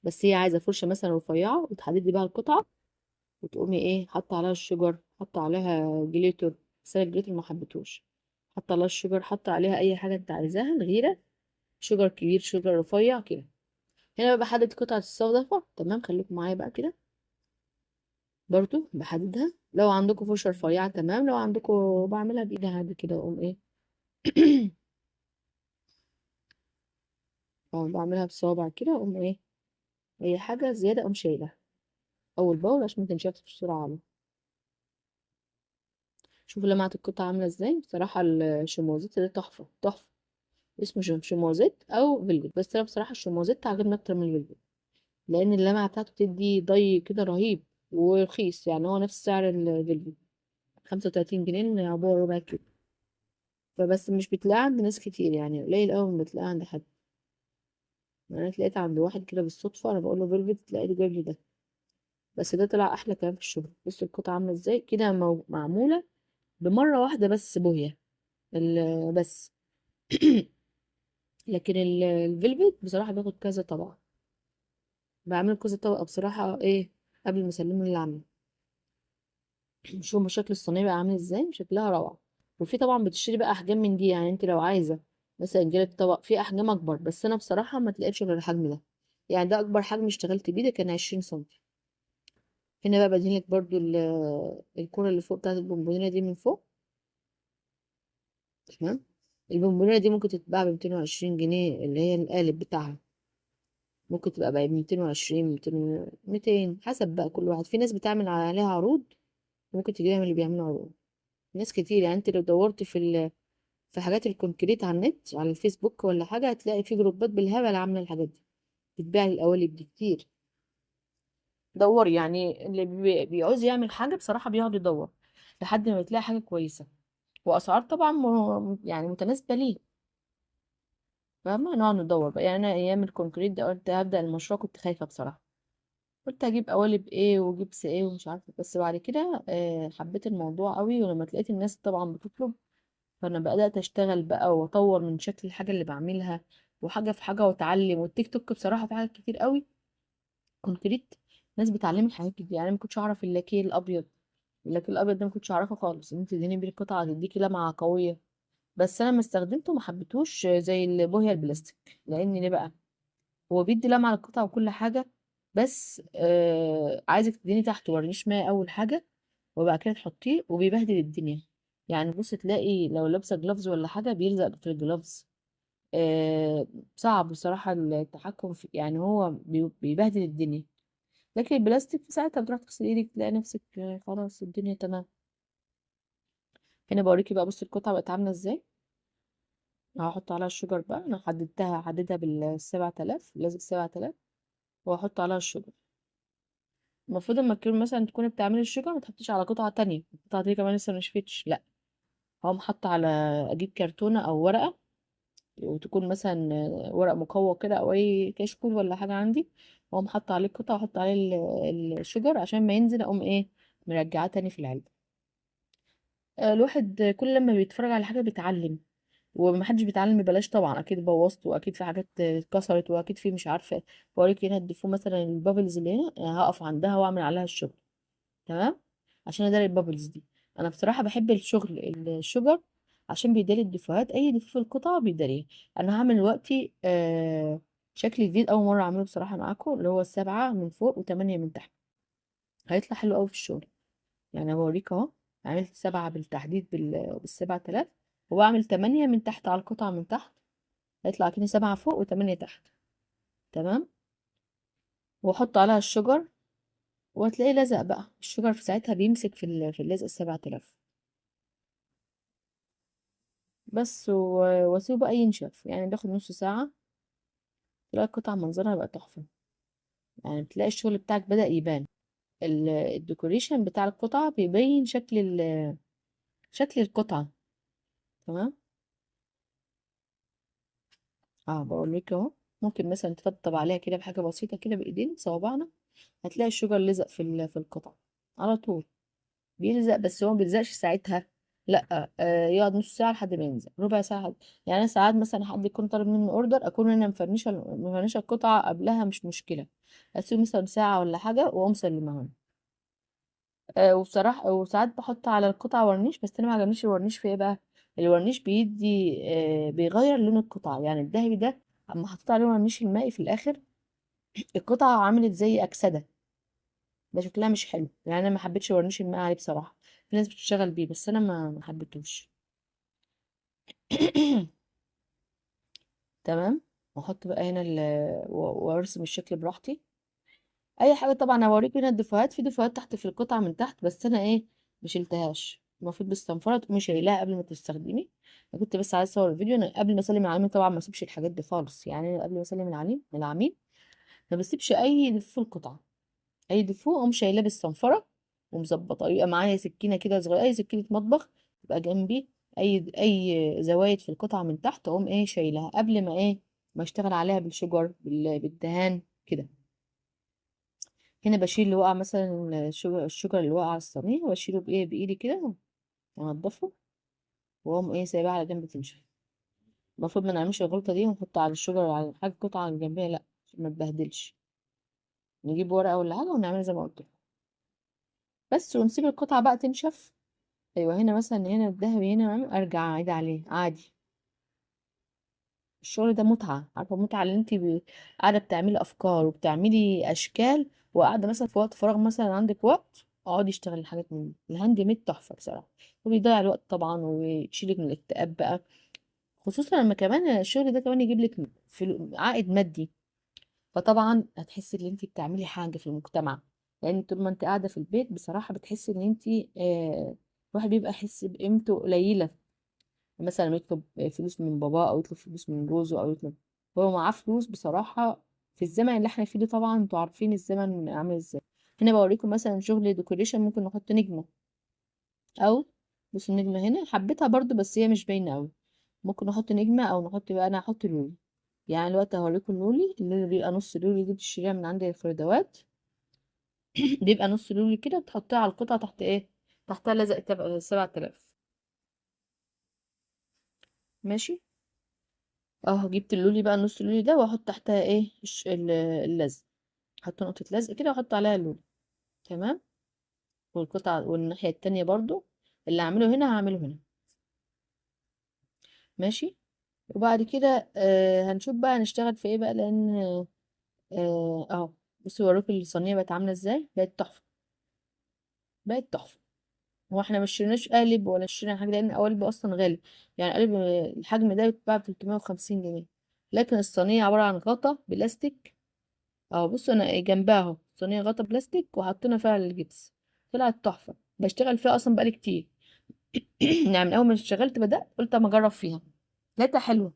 بس هي عايزة فرشة مثلا رفيعة، وتحددي بقى القطعة، وتقومي ايه حاطة عليها الشجر، حاطة عليها جليتر، بس انا الجليتر ما حبيتهوش. حاطة عليها الشجر، حاطة عليها اي حاجة انت عايزاها، الغيرة شجر كبير شجر رفيع كده. هنا بقى بحدد قطعة الصدفة، تمام، خليكم معايا بقى كده. برضو بحددها، لو عندكم فرشة رفيعة تمام، لو عندكم بعملها بإيدي عادي كده، اقوم ايه اه بعملها بصوابع كده، اقوم ايه اي حاجة زيادة اقوم شايلها اول باول عشان ما تنشفش بسرعة. شوفوا لمعة القطعة عاملة ازاي، بصراحة الشموزيت ده تحفة تحفة. اسمه شموزيت او فيلفت، بس انا بصراحة الشموزيت عجبني اكتر من الفيلفت، لان اللمعة بتاعته بتدي ضي كده رهيب، ورخيص، يعني هو نفس سعر الفيلفت، 35 جنيه عبوة ربع كيلو. فبس مش بتلاقي عند ناس كتير، يعني قليل اوي ما بتلاقي عند حد. انا لقيت عند واحد كده بالصدفة، انا بقول له فيلفت، لقيته جايب لي ده. بس ده طلع احلى كلام في الشغل. بصوا القطعة عاملة ازاي كده، معمولة بمرة واحدة بس بوهية بس. لكن الفيلفت بصراحة باخد كذا طبقة، بعمل كذا طبقة بصراحة ايه قبل ما اسلمه اللي عامله. شوفوا شكل الصينية بقى عامل ازاي، شكلها روعة. وفي طبعا بتشتري بقى احجام من دي، يعني انت لو عايزة مثلا جالك طبق فيه احجام اكبر، بس انا بصراحة ما تلاقيش غير الحجم ده، يعني ده اكبر حجم اشتغلت بيه، ده كان 20 سنتي. هنا بقى بدهنلك برضو الكرة اللي فوق بتاعت البونبونيرة دي من فوق، تمام. البونبونيرة دي ممكن تتباع ب220 جنيه، اللي هي القالب بتاعها، ممكن تبقى بقى 220 200 حسب بقى كل واحد. في ناس بتعمل عليها عروض، ممكن تجيبها من اللي بيعملوا عروض، ناس كتير. يعني انت لو دورت في حاجات الكونكريت على النت على الفيسبوك ولا حاجة، هتلاقي في جروبات بالهبل عاملة الحاجات دي، بتبيع القوالب دي كتير. دور، يعني اللي بيعوز يعمل حاجة بصراحة بيقعد يدور لحد ما بتلاقي حاجة كويسة، وأسعار طبعا يعني متناسبة ليه. فاهمة، نقعد ندور بقى. يعني أنا أيام الكونكريت ده قلت هبدأ المشروع كنت خايفة بصراحة، قلت اجيب قوالب ايه وجبس ايه ومش عارفه، بس بعد كده حبيت الموضوع قوي، ولما لقيت الناس طبعا بتطلب، فانا بدات اشتغل بقى واطور من شكل الحاجه اللي بعملها، وحاجه في حاجه واتعلم. والتيك توك بصراحه في حاجات كتير قوي كونكريت، ناس بتعلمك حاجات كتير. يعني أنا ما كنتش اعرف اللاكيه الابيض، اللاكيه الابيض ده ما كنتش اعرفه خالص، ان انت تدهني بيه القطعه تديكي لمعه قويه. بس انا ما استخدمته ما حبيتهوش زي البوهيه البلاستيك، لان ليه بقى، هو بيدي لمعة للقطع وكل حاجة، بس عايزك تديني تحت ورنيش ماء أول حاجة، وبعد كده تحطيه، وبيبهدل الدنيا. يعني بص تلاقي لو لابسة جلافز ولا حاجة بيلزق في الجلافز. آه صعب بصراحة التحكم في، يعني هو بيبهدل الدنيا. لكن البلاستيك في ساعتها بتروح تغسل ايدك تلاقي نفسك خلاص الدنيا تمام. هنا بوريكي بقى، بصي القطعة بقت عاملة ازاي. هحط عليها الشجر بقى، انا حددها بال7000، لازم 7000، وهحط عليها الشجر. المفروض لما تكون مثلا تكوني بتعملي الشجر ما تحطيش على قطعة تانية، القطعة دي كمان لسه مشفتش، لا. هقوم حاطة على، اجيب كرتونة او ورقة، وتكون مثلا ورق مقوى كده او اي كشكول ولا حاجة عندي، واقوم حاطة عليه القطعة واحط عليه الشجر، عشان ما ينزل اقوم ايه مرجعاه تاني في العلبة. الواحد كل لما بيتفرج على حاجة بيتعلم، ومحدش بيتعلم ببلاش طبعا، اكيد بوظت، واكيد في حاجات اتكسرت، واكيد في مش عارفة. بوريك هنا الديفو مثلا البابلز اللي هنا، هقف عندها واعمل عليها الشغل، تمام، عشان اداري البابلز دي. انا بصراحه بحب الشغل الشجر، عشان بيداري الديفوهات، اي ديفو في القطعه بيداريه. انا هعمل دلوقتي شكل جديد اول مره اعمله بصراحه معاكم، اللي هو ال7 من فوق و8 من تحت، هيطلع حلو قوي في الشغل. يعني بوريك اهو، عملت 7 بالتحديد بال7000، وبعمل 8 من تحت على القطعه من تحت، هيطلع كده 7 فوق و8 تحت. تمام. واحط عليها الشجر، وهتلاقيه لزق بقى الشجر في ساعتها بيمسك في اللزق ال7000. بس واسيبه بقى ينشف، يعني بياخد نص ساعة. تلاقي القطعة منظرها بقى تحفة، يعني بتلاقي الشغل بتاعك بدأ يبان. الديكوريشن بتاع القطعة بيبين شكل القطعة. تمام. اه بوريك اهو. ممكن مثلا تطبطب عليها كده بحاجة بسيطة كده بإيدين صوابعنا، هتلاقي الشجر لزق في القطعة على طول. بيلزق، بس هو مبيلزقش ساعتها، لا يقعد نص ساعة لحد ما يلزق، ربع ساعة يعني أنا ساعات مثلا حد يكون طالب مني اوردر، أكون أنا مفرنشة القطعة قبلها، مش مشكلة، أسيب مثلا ساعة ولا حاجة وأقوم سلمها. وبصراحة وساعات بحط على القطعة ورنيش، بس أنا ما عجبنيش الورنيش في ايه بقى. الورنيش بيدي بيغير لون القطعة، يعني الذهبي ده أما حطيت عليه ورنيش المائي في الآخر، القطعة عملت زي أكسدة، ده شكلها مش حلو، يعني انا ما حبيتش ورنيش الماء عليه بصراحه. في ناس بتشتغل بيه بس انا ما حبيتهوش. تمام. واحط بقى هنا وارسم الشكل براحتي. اي حاجه طبعا هوريك هنا الدفوهات، في دفوهات تحت في القطعه من تحت، بس انا ايه ما شلتهاش. المفروض بالصنفره تقومي شايلاها قبل ما تستخدمي. انا كنت بس عايزه اصور الفيديو، انا قبل ما اسلم العميل طبعا ما اسيبش الحاجات دي خالص، يعني قبل ما اسلم العميل ما بسيبش اي دفو في القطعه. اي ديفو اقوم شايلاه بالصنفره ومظبطه، يبقى معايا سكينه كده صغيره، اي سكينه مطبخ تبقى جنبي. اي زوايد في القطعه من تحت اقوم ايه شايلها قبل ما ايه ما اشتغل عليها بالشجر بالدهان كده. هنا بشيل اللي وقع مثلا الشجر اللي وقع على الصينيه، واشيله بايه بايدي كده وانضفه، واقوم ايه سايبها على جنب تنشف. المفروض ما نعملش الغلطه دي ونحط على الشجر على حاجه قطعه جنبها، لا عشان ما تبهدلش. نجيب ورقه ولا حاجه ونعمل زي ما قلت لكم. بس ونسيب القطعه بقى تنشف. ايوه هنا مثلا هنا الذهبي هنا ارجع اعيد عليه عادي. الشغل ده متعه، عارفه متعه اللي انت قاعده بتعملي افكار وبتعملي اشكال، وقاعده مثلا في وقت فراغ مثلا عندك وقت، اقعدي اشتغلي الحاجات من دي. الهاند ميد تحفه بصراحه، وبيضيع الوقت طبعا ويشيلك من الاكتئاب بقى. خصوصا لما كمان الشغل ده كمان يجيب لك عائد مادي. فطبعا هتحسي ان انت بتعملي حاجه في المجتمع، لان طول ما انت قاعده في البيت بصراحه بتحسي ان انت الواحد بيبقى يحس بقيمته قليله. مثلا يطلب فلوس من باباه او يطلب فلوس من جوزه او يطلب، هو معاه فلوس بصراحة. في الزمن اللي احنا فيه ده طبعا انتوا عارفين الزمن عامل ازاي. هنا بوريكم مثلا شغل ديكوريشن، ممكن نحط نجمة، او بصوا النجمة هنا حبيتها برضو بس هي مش باينة اوي. ممكن نحط نجمة او نحط بقى، انا هحط لولي. يعني دلوقتي هوريكم اللولي بيبقى نص لولي، دي بتشتريها من عند الخردوات. بيبقى نص لولي كده، بتحطيها على القطعة تحت ايه، تحتها لزق 7000. ماشي. اه جبت اللولي بقى نص اللولي ده، واحط تحتها ايه اللزق. احط نقطة لزق كده واحط عليها اللولي. تمام. والقطعة والناحية التانية برضو اللي هعمله هنا هعمله هنا. ماشي. وبعد كده هنشوف بقى هنشتغل في ايه بقى، لان اهو بصوا وراكم الصينية بقت عاملة ازاي، بقت تحفة. بقت تحفة. هو احنا مش شريناش قالب ولا اشترينا حاجة، لان القوالب اصلا غالي. يعني قالب الحجم ده بيتباع ب350 جنيه، لكن الصينية عبارة عن غطا بلاستيك. اه بصوا انا جنبها اهو صينيه غطا بلاستيك وحطينا فيها الجبس. طلعت تحفه، بشتغل فيها اصلا بقالي كتير. يعني من اول ما اشتغلت بدات قلت اما اجرب فيها، لقيتها حلوه.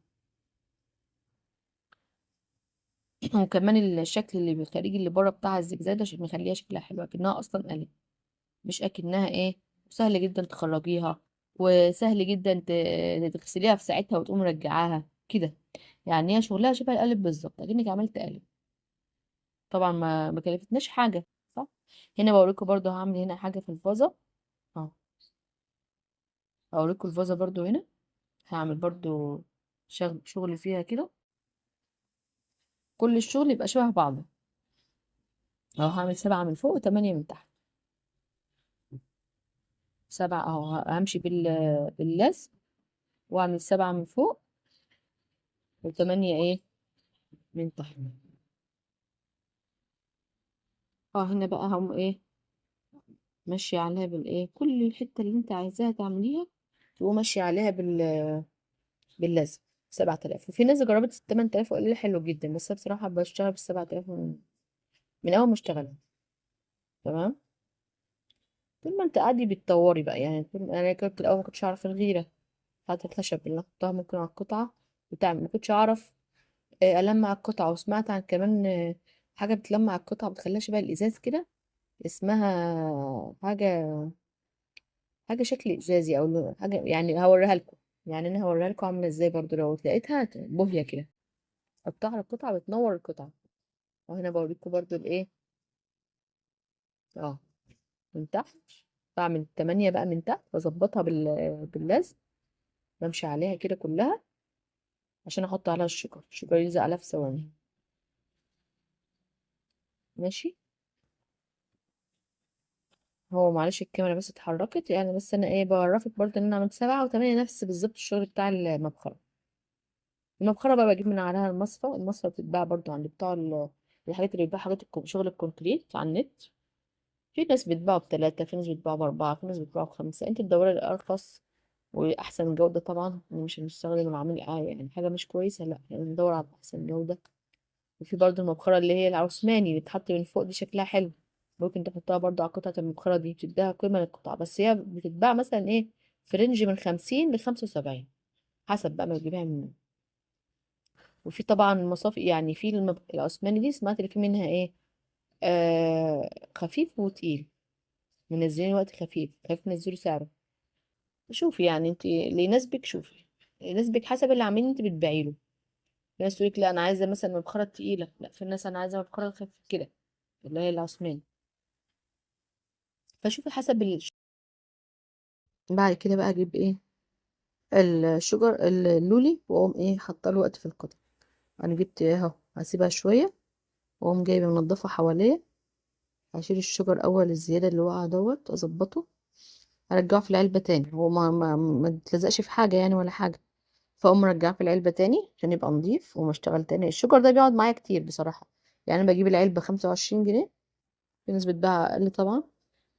وكمان الشكل اللي بالخارجي اللي بره بتاع الزجزاج ده مخليها شكلها حلو، اكنها اصلا قالب، مش اكنها ايه. سهل جدا تخرجيها، وسهل جدا تغسليها في ساعتها وتقوم مرجعاها كده. يعني هي شغلها شبه القالب بالظبط، اكنك عملت قالب. طبعا ما كلفتناش حاجه. صح. هنا بوريكم برضو هعمل هنا حاجه في الفازه. اه اوريكم الفازة برضو هنا. هعمل برضو شغل فيها كده، كل الشغل يبقى شبه بعضه. اهو هعمل 7 من فوق و8 من تحت. 7 اهو همشي باللزق، واعمل 7 من فوق و8 ايه من تحت. اه هنا بقى هم ايه ماشية عليها بالايه، كل الحتة اللي انت عايزاها تعمليها تبقى ماشية عليها باللزق. 7000. وفي ناس جربت 8000 وقالوا لي حلو جدا، بس انا بصراحه بشتغل بال 7000 من اول ما اشتغلت. تمام. طول ما انت قاعدة بتطوري بقى، يعني انا كنت الاول ما كنتش اعرف الغيره بتاعت الخشب اللي احطها ممكن على القطعه بتعمل، ما كنتش اعرف ألمع القطعة. وسمعت عن كمان حاجة بتلمع القطعة بتخليها شبه الإزاز كده، اسمها حاجة شكل إزازي أو حاجة، يعني هوريها لكم. يعني أنا هوريها لكم عاملة إزاي برضو لو لقيتها بوهية كده، حطها على القطعة بتنور القطعة. وهنا بوريكم برضو الإيه، اه، من تحت. بعمل 8 بقى من تحت، بظبطها باللزق، بمشي عليها كده كلها عشان أحط عليها الشجر يلزق عليها في ثواني. ماشي. هو معلش الكاميرا بس اتحركت يعني، بس انا ايه بعرفك برضه ان انا عملت 7 و8 نفس بالظبط الشغل بتاع المبخرة. المبخرة بقى بجيب من عليها المصفى بتتباع برضه عند بتوع الحاجات اللي بتباع حاجات شغل الكونكريت على النت. في ناس بتباعه ب3، في ناس بتباعه ب4، في ناس بتباعه ب5. انت تدوري الارخص واحسن جودة طبعا، مش هنستخدم العميل يعني حاجة مش كويسة، لا يعني ندور على احسن جودة. وفي برضه المبخرة اللي هي العثماني اللي بتتحط من فوق دي شكلها حلو، ممكن تحطها برضه على قطعة المبخرة دي، بتديها قيمة للقطعة. بس هي بتتباع مثلا ايه في رينج من 50 ل75، حسب بقى ما تجيبها منين. وفي طبعا مصافي، يعني في العثماني دي سمعت اللي في منها ايه، خفيف وتقيل. منزلين وقت خفيف خفيف، نزلوا سعره. شوفي يعني انت اللي يناسبك، شوفي يناسبك حسب اللي عاملين انت بتبيعي له. في ناس تقولك لا انا عايزه مثلا مبخره تقيله، لا في ناس انا عايزه مبخره خفيف كده، اللي هي العثماني. فشوفي حسب بعد كده بقى اجيب ايه الشجر اللولي، واقوم ايه حاطه له وقت في القطع. انا جبت اهو، هسيبها شويه واقوم جايبه منضفه حواليه. هشيل الشجر اول الزياده اللي وقع دوت، اظبطه، ارجعه في العلبه تاني. هو ما يتلزقش في حاجه يعني ولا حاجه. فاقوم مرجعه في العلبه تاني عشان يبقى نضيف، وما اشتغل تاني. الشجر ده بيقعد معايا كتير بصراحه، يعني انا بجيب العلبه 25 جنيه، في ناس بتباع اقل طبعا.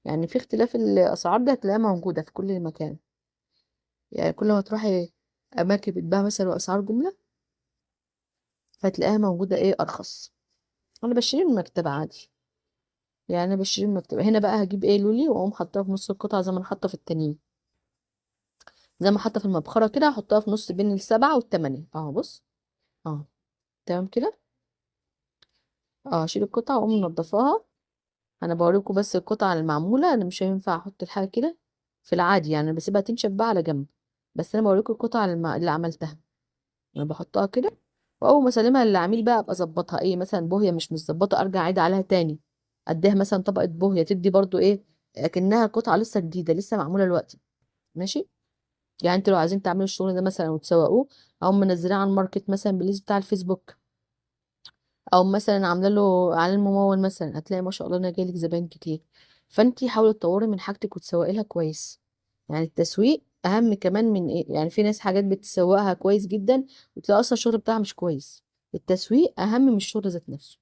يعني في اختلاف الاسعار ده هتلاقيها موجوده في كل مكان. يعني كل ما تروحي اماكن بتباع مثلا واسعار جمله، فتلاقيها موجوده ايه ارخص. انا بشتري من المكتبه عادي، يعني انا بشتري من المكتبه. هنا بقى هجيب ايه لولي، واقوم حاطاه في نص القطعه زي ما انا حاطه في التانيين، زي ما حاطه في المبخره كده، هحطها في نص بين ال7 وال8 اهو. بص اه، تمام كده. اه، اشيل القطعه واقوم منضفاها. انا بوريكم بس القطعه المعموله، انا مش هينفع احط الحاجه كده في العادي، يعني انا بسيبها تنشف بقى على جنب. بس انا بوريكم القطعه اللي عملتها. انا بحطها كده، واول ما اسلمها للعميل بقى ابقى اظبطها. ايه مثلا بوهيه مش متظبطه، ارجع اعيد عليها تاني، اديها مثلا طبقه بوهيه تدي برضو ايه اكنها قطعه لسه جديده لسه معموله دلوقتي. ماشي. يعني انتوا لو عايزين تعملوا الشغل ده مثلا وتسوقوه، او منزلاه على الماركت مثلا بالليست بتاع الفيسبوك، او مثلا عامله له اعلان ممول مثلا، هتلاقي ما شاء الله انا جايلك زباين كتير. فانتي حاولي تطوري من حاجتك وتسوقي لها كويس. يعني التسويق اهم كمان من ايه، يعني في ناس حاجات بتسوقها كويس جدا وتلاقي اصلا الشغل بتاعها مش كويس. التسويق اهم من الشغل ذات نفسه.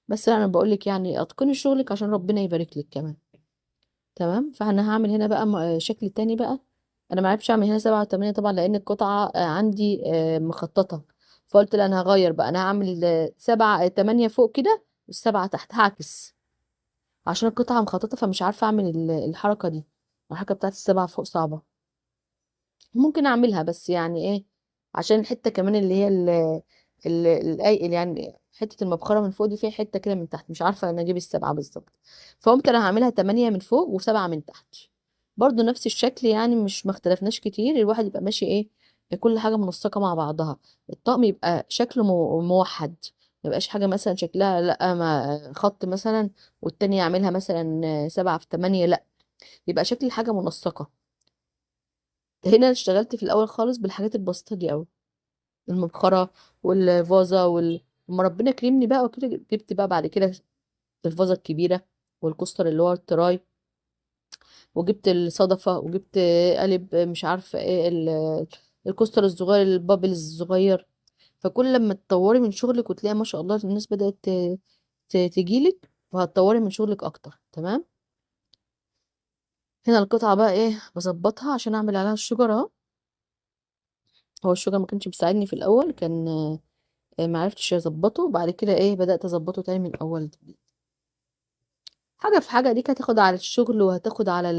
بس انا بقولك يعني اتقني شغلك عشان ربنا يبارك لك كمان. تمام. فانا هعمل هنا بقى شكل تاني بقى. انا ما عرفش اعمل هنا 7 و8 طبعا لان القطعه عندي مخططه. فقلت لا انا هغير بقى، انا هعمل 7 8 فوق كده والسبعه تحت، هعكس عشان القطعه مخططه، فمش عارفه اعمل الحركه دي. الحركه بتاعت السبعه فوق صعبه. ممكن اعملها بس يعني ايه، عشان الحته كمان اللي هي يعني حته المبخره من فوق دي فيها حته كده من تحت، مش عارفه انا اجيب السبعه بالظبط. فقمت انا هعملها 8 من فوق وسبعه من تحت، برضو نفس الشكل. يعني مش ما اختلفناش كتير، الواحد يبقى ماشي ايه كل حاجه منسقه مع بعضها. الطقم يبقى شكله موحد، ما يبقاش حاجه مثلا شكلها لا ما خط مثلا والتانية يعملها مثلا 7 في 8، لا، يبقى شكل الحاجه منسقه. هنا أنا اشتغلت في الاول خالص بالحاجات البسيطه دي قوي، المبخره والفازه لما ربنا كرمني بقى وكده جبت بقى بعد كده الفازه الكبيره، والكوستر اللي هو التراي، وجبت الصدفه، وجبت قالب مش عارفه ايه الكوستر الصغير البابل الصغير. فكل لما تطوري من شغلك وتلاقي ما شاء الله الناس بدأت تجيلك، وهتطوري من شغلك اكتر. تمام. هنا القطعه بقى ايه بظبطها عشان اعمل عليها الشجره اهو. هو الشوجر ما كانش بيساعدني في الاول، كان ما عرفتش اظبطه. بعد كده ايه بدأت اظبطه تاني من الاول. حاجة في حاجة، ديك هتاخد على الشغل وهتاخد على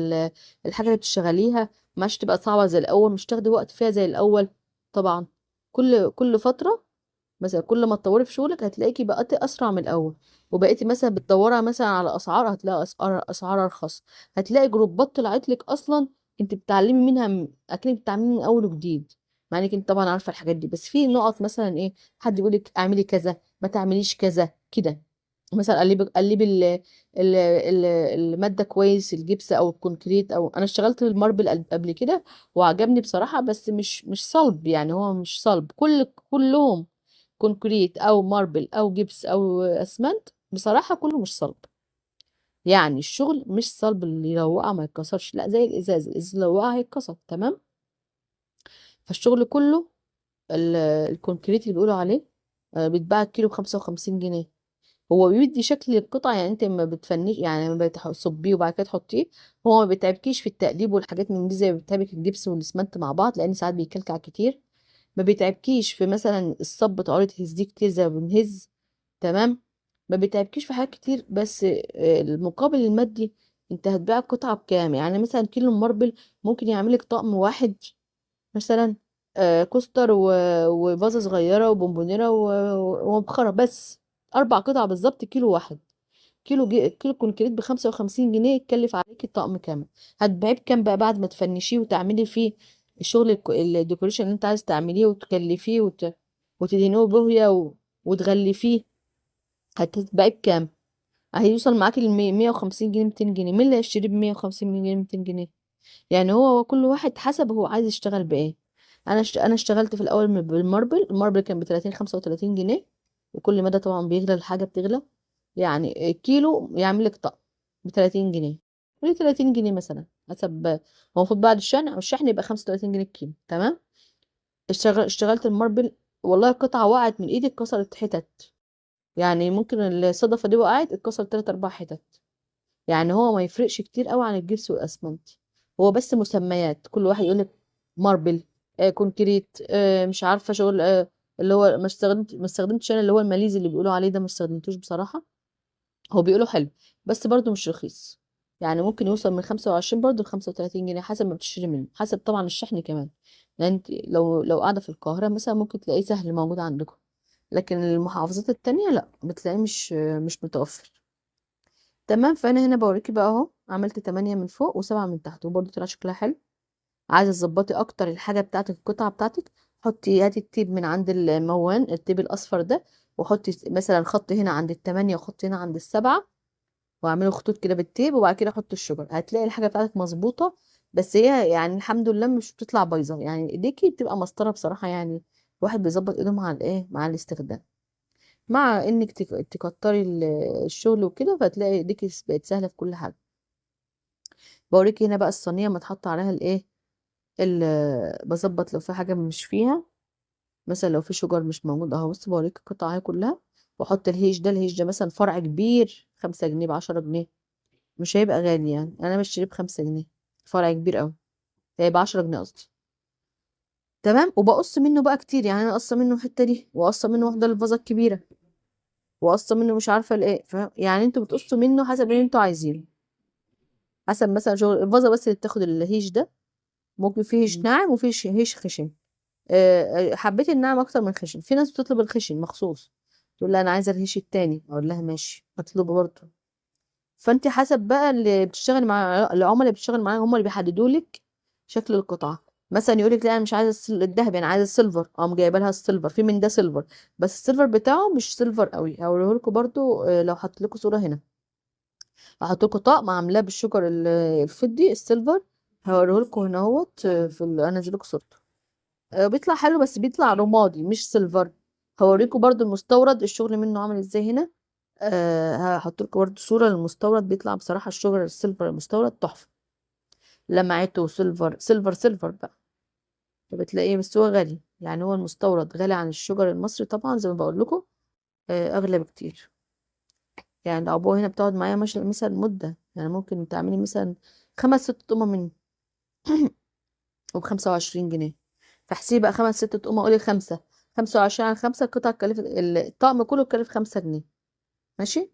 الحاجة اللي بتشتغليها، مش تبقى صعبة زي الأول، مش تاخدي وقت فيها زي الأول طبعا. كل فترة مثلا كل ما تطوري في شغلك هتلاقيكي بقيتي أسرع من الأول، وبقيتي مثلا بتدوري مثلا على أسعار، هتلاقي أسعار أرخص، هتلاقي جروبات طلعت لك أصلا انت بتتعلمي منها أكنك بتتعلمي من أول وجديد، مع انك انت طبعا عارفة الحاجات دي، بس في نقط مثلا ايه، حد يقول لك اعملي كذا ما تعمليش كذا كده. مثلا قلبي المادة كويس، الجبس او الكونكريت، او انا اشتغلت بالماربل قبل كده وعجبني بصراحة، بس مش صلب، يعني هو مش صلب، كلهم كونكريت او ماربل او جبس او اسمنت، بصراحة كله مش صلب. يعني الشغل مش صلب، اللي لو وقع ما يتكسرش، لا زي الازاز لو وقع هيتكسر تمام. فالشغل كله الكونكريت اللي بيقولوا عليه بيتباع الكيلو ب55 جنيه. هو بيدي شكل القطع، يعني انت ما بتفنيش، يعني ما بتصبيه وبعد كده تحطيه، هو ما بيتعبكيش في التقليب والحاجات من دي زي ما بيتعبك الجبس والاسمنت مع بعض، لان ساعات بيكلكع كتير. ما بيتعبكيش في مثلا الصب تقعدي تهزيه كتير زي ما بنهز، تمام. ما بيتعبكيش في حاجات كتير، بس المقابل المادي، انت هتبيع القطعة بكام؟ يعني مثلا كيلو ماربل ممكن يعملك طقم واحد مثلا، كوستر وفازة صغيرة وبونبونيرة ومبخرة بس، 4 قطع بالظبط كيلو واحد. كيلو كونكريت ب55 جنيه يتكلف عليكي الطقم كامل. هتبيعيه بكام بقى بعد ما تفنشيه وتعملي فيه الشغل الديكوريشن اللي انت عايز تعمليه وتكلفيه وتدهنيه بوهية وتغلفيه، هتتباعيه بكام؟ هيوصل معاكي ل 150 جنيه 200 جنيه. مين اللي هيشتريه ب150 جنيه 200 جنيه؟ يعني هو كل واحد حسب هو عايز يشتغل بايه. انا اشتغلت في الاول بالماربل، الماربل كان ب30 35 جنيه، وكل مدى طبعا بيغلى الحاجه بتغلى. يعني الكيلو يعمل لك طقم ب30 جنيه، قولي 30 جنيه مثلا حسب، هو المفروض بعد الشحن او الشحن يبقى 35 جنيه الكيلو تمام. اشتغلت الماربل، والله القطعه وقعت من ايدي اتكسرت حتت، يعني ممكن الصدفه دي وقعت اتكسرت 3 4 حتت. يعني هو ما يفرقش كتير قوي عن الجبس والاسمنت، هو بس مسميات، كل واحد يقولك ماربل، كونكريت، مش عارفه شغل، اللي هو ما استخدمتش انا اللي هو الماليزي اللي بيقولوا عليه ده، ما استخدمتوش بصراحه. هو بيقولوا حلو بس برضو مش رخيص، يعني ممكن يوصل من 25 برضو ل35 جنيه حسب ما بتشتري منه، حسب طبعا الشحن كمان. لان انت لو قاعده في القاهره مثلا ممكن تلاقيه سهل موجود عندكم، لكن المحافظات التانية لا بتلاقيه مش متوفر. تمام. فانا هنا بوريكي بقى اهو، عملت 8 من فوق وسبعة من تحت، وبرضه طلع شكلها حلو. عايزه تظبطي اكتر الحاجه بتاعتك، القطعه بتاعتك، حطي هاتي التيب من عند الموان، التيب الاصفر ده، وحطي مثلا خط هنا عند ال8 وخط هنا عند ال7، واعملي خطوط كده بالتيب، وبعد كده حطي الشجر، هتلاقي الحاجه بتاعتك مظبوطه. بس هي يعني الحمد لله مش بتطلع بايظه، يعني ايديكي بتبقى مسطره بصراحه، يعني الواحد بيظبط ايده مع الايه مع الاستخدام، مع انك تكتري الشغل وكده، فتلاقي ايديكي بقت سهله في كل حاجه. بوريكي هنا بقى الصينيه متحط عليها الايه، بظبط لو في حاجه مش فيها، مثلا لو في شجر مش موجود اهو، بص بوريك القطعه اهي كلها، واحط الهيش ده مثلا فرع كبير 5 جنيه ب10 جنيه، مش هيبقى غالي، يعني انا بشتريه ب5 جنيه، فرع كبير قوي هيبقى 10 جنيه قصدي. تمام. وبقص منه بقى كتير، يعني انا قصه منه الحته دي، وقصه منه واحده الفازه الكبيره، وقصه منه مش عارفه الايه، يعني انتوا بتقصوا منه حسب اللي انتوا عايزينه، حسب مثلا شغل الفازه بس اللي بتاخد الهيش ده، ممكن فيه هيش ناعم وفيه هيش خشن. حبيت الناعم اكتر من الخشن، في ناس بتطلب الخشن مخصوص، تقول لها انا عايزه الهيش التاني، اقول لها ماشي اطلبه برضه. فانت حسب بقى اللي بتشتغل مع العملاء اللي بتشتغل معاهم، هم اللي بيحددوا لك شكل القطعه. مثلا يقول لك لا انا مش عايزه الذهبي، انا عايزه السيلفر، اقوم جايبه لها السيلفر، في من ده سيلفر، بس السيلفر بتاعه مش سيلفر قوي. هوريه لكم برضو، لو حطيت لكم صوره هنا، هحط لكم طقم عاملاه بالشجر الفضي السيلفر، هوريه لكم هنا اهوت، انزل لكم صورته. بيطلع حلو بس بيطلع رمادي مش سيلفر. هوريكم برضو المستورد الشغل منه عامل ازاي هنا، هحط لكم برضو صورة للمستورد، بيطلع بصراحة الشغل السيلفر المستورد تحفة، لمعته سيلفر سيلفر سيلفر بقى، فبتلاقيه، بس هو غالي، يعني هو المستورد غالي عن الشجر المصري طبعا زي ما بقول لكم، اغلى بكتير. يعني العبوة هنا بتقعد معايا مثلا مدة، يعني ممكن تعملي مثلا 5 6 طمم منه وب25 جنيه. فاحسبي بقى 5 6 تقوم قولي 5، 25 على 5 قطعة تكلف الطقم كله تكلف 5 جنيه. ماشي.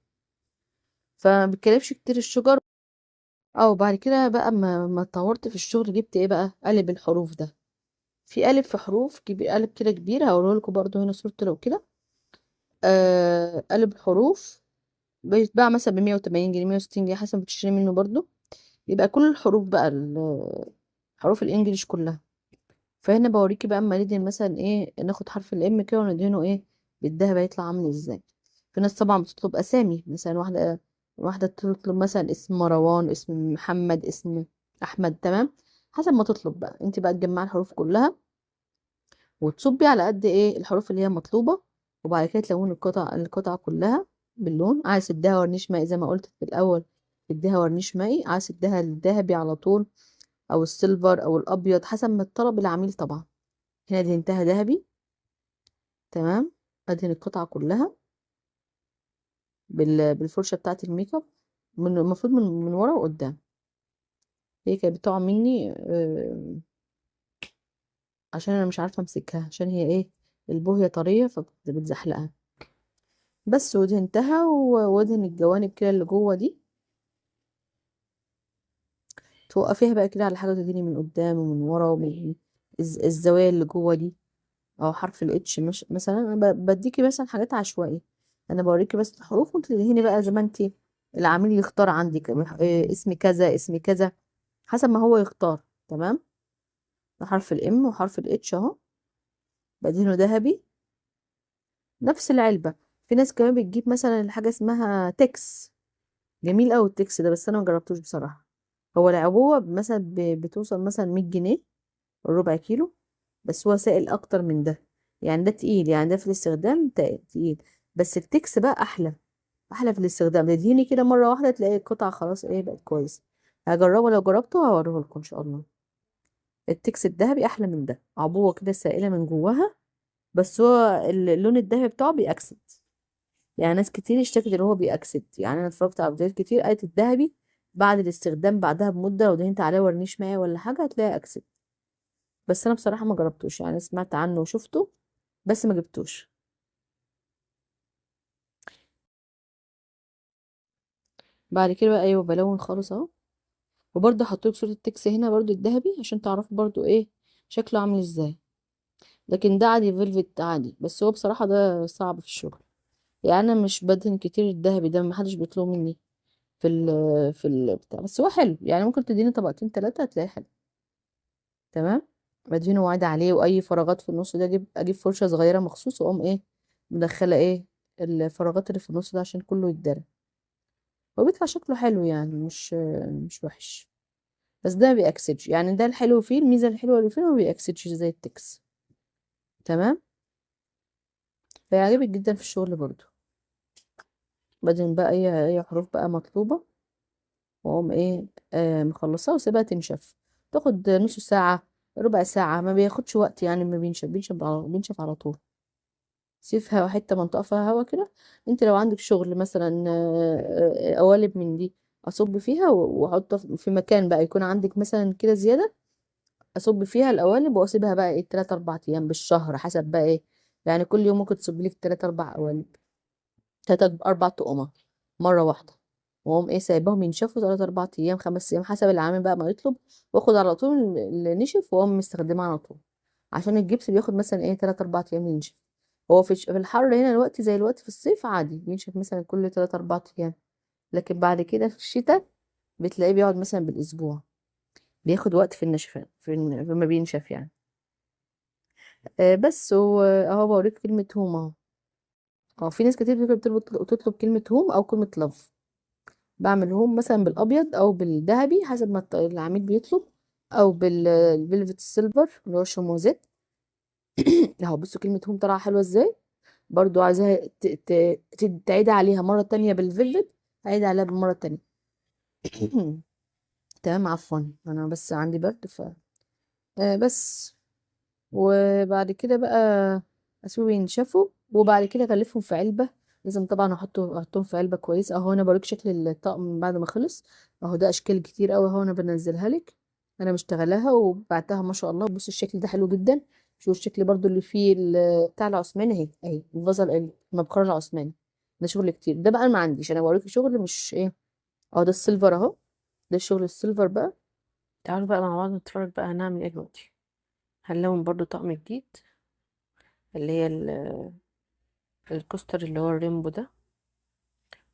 فما بتكلفش كتير الشجر. اه وبعد كده بقى ما اتطورت في الشغل جبت ايه بقى، قالب الحروف ده. في قالب في حروف قالب كده كبير، هوريه لكم برضو هنا صورته لو كده. قالب الحروف بيتباع مثلا ب180 جنيه 160 جنيه حسب ما بتشتري منه برضو. يبقى كل الحروف بقى حروف الانجليش كلها. فهنا بوريكي بقى اما ندهن مثلا ايه، ناخد حرف الام كده وندهنه ايه بالدهب هيطلع عامل ازاي. في ناس طبعا بتطلب اسامي، مثلا واحده تطلب مثلا اسم مروان، اسم محمد، اسم احمد. تمام. حسب ما تطلب بقى انت بقى تجمعي الحروف كلها وتصبي على قد ايه الحروف اللي هي مطلوبه. وبعد كده تلوني القطعه كلها باللون. عايز تديها ورنيش مائي زي ما قلت في الاول، تديها ورنيش مائي. عايز تديها الذهبي على طول او السيلفر او الابيض حسب ما طلب العميل طبعا. هنا دهنتها ذهبي. تمام. ادهن القطعة كلها بالفرشة بتاعة الميك اب، المفروض من ورا وقدام. هي كانت بتقع مني عشان انا مش عارفة امسكها، عشان هي ايه البوهية طرية فبتزحلقها. بس ودهنتها وادهن الجوانب كده اللي جوه دي. توقفيها بقى كده على حاجة تدهني من قدام ومن ورا ومن الزوايا اللي جوه دي. او حرف الاتش مش مثلا انا بديكي مثلا حاجات عشوائيه. انا بوريكي بس الحروف وانت تدهني بقى زي ما انت العميل يختار عندك اسم كذا اسم كذا حسب ما هو يختار. تمام. ده حرف الام وحرف الاتش اهو بدهنه ذهبي. نفس العلبه. في ناس كمان بتجيب مثلا حاجه اسمها تكس. جميل قوي التكس ده بس انا ما جربتوش بصراحه. هو العبوه مثلا بتوصل مثلا 100 جنيه الربع كيلو. بس هو سائل اكتر من ده. يعني ده تقيل، يعني ده في الاستخدام تقيل. بس التكس بقى احلى. احلى في الاستخدام، تدهني كده مره واحده تلاقي القطعه خلاص ايه بقت كويس. هجربه، لو جربته هوريه لكم ان شاء الله. التكس الذهبي احلى من ده، عبوه كده سائله من جواها. بس هو اللون الذهبي بتاعه بيأكسد. يعني ناس كتير اشتكت ان هو بيأكسد. يعني انا اتفرجت على فيديوهات كتير قالت الذهبي بعد الاستخدام بعدها بمده لو دهنت عليه ورنيش مائي ولا حاجه هتلاقيه اكسد. بس انا بصراحه ما جربتوش، يعني سمعت عنه وشفته بس ما جبتوش. بعد كده بقى ايوه بلون خالص اهو. وبرضه حطيت صورة التكس هنا برضه الذهبي عشان تعرفوا برضه ايه شكله عامل ازاي. لكن ده عادي فيلفت عادي، بس هو بصراحة ده صعب في الشغل. يعني انا مش بدهن كتير الذهبي ده، محدش بيطلبه مني في بتاع. بس هو حلو يعني ممكن تديني طبقتين 3 هتلاقيه حلو. تمام. بدهنه وعد عليه، واي فراغات في النص ده اجيب فرشة صغيرة مخصوص واقوم ايه مدخلة ايه الفراغات اللي في النص ده عشان كله يتدرى. هو بيطلع شكله حلو يعني مش وحش. بس ده ما بيأكسدش، يعني ده الحلو فيه، الميزة الحلوة اللي فيه ما بيأكسدش زي التكس. تمام. فيعجبك جدا في الشغل برضو. بعدين بقى اي حروف بقى مطلوبة واقوم ايه مخلصاها وسيبها تنشف. تاخد نص ساعة ربع ساعة، ما بياخدش وقت يعني. ما بينشف على طول. سيبها حتة منطقة فيها هوا كده. انت لو عندك شغل مثلا قوالب من دي اصب فيها واحطها في مكان بقى يكون عندك مثلا كده زيادة. اصب فيها القوالب واسيبها بقى ايه 3 4 ايام بالشهر حسب بقى ايه. يعني كل يوم ممكن تصب لك 3 4 قوالب، 3 4 طقمة مرة واحدة. واقوم ايه سايباهم ينشفوا 3 4 ايام 5 ايام حسب العامل بقى ما يطلب. واخد على طول اللي نشف واقوم مستخدمه على طول. عشان الجبس بياخد مثلا ايه 3 4 ايام ينشف. هو في الحر هنا الوقت زي الوقت في الصيف عادي بينشف مثلا كل 3 4 ايام. لكن بعد كده في الشتاء بتلاقيه بيقعد مثلا بالاسبوع. بياخد وقت في النشفان في ما بينشف يعني. بس اهو بوريك كلمة هوم اهو. اه في ناس كتير تطلب كلمة هوم او كلمة لاف. بعمل هوم مثلا بالابيض او بالذهبي حسب ما العميل بيطلب. او بالفيلفت السيلفر اللي هو الشموزات. اهو بصوا كلمة هوم طالعة حلوة ازاي. برضو عايزاها تعيد عليها مرة تانية بالفيلفت. هعيد عليها بالمرة التانية. تمام عفوا انا بس عندي برد بس. وبعد كده بقى اسيبهم ينشفوا وبعد كده اغلفهم في علبة. لازم طبعا احطهم في علبة كويس اهو. انا بوريك شكل الطقم بعد ما خلص. اهو ده اشكال كتير قوي اهو انا بنزلها لك. انا مشتغلاها وبعتها ما شاء الله. بص الشكل ده حلو جدا. شو الشكل برضو اللي فيه بتاع العثماني اهي الفازة المبخرة العثماني. ده شغل كتير، ده بقى أنا ما عنديش، انا بوريكي شغل مش ايه. اه ده السيلفر اهو، ده الشغل السيلفر بقى. تعالوا بقى مع بعض نتفرج بقى هنعمل ايه دلوقتي. هنلون برضو طقم جديد، اللي هي الكوستر اللي هو الريمبو ده،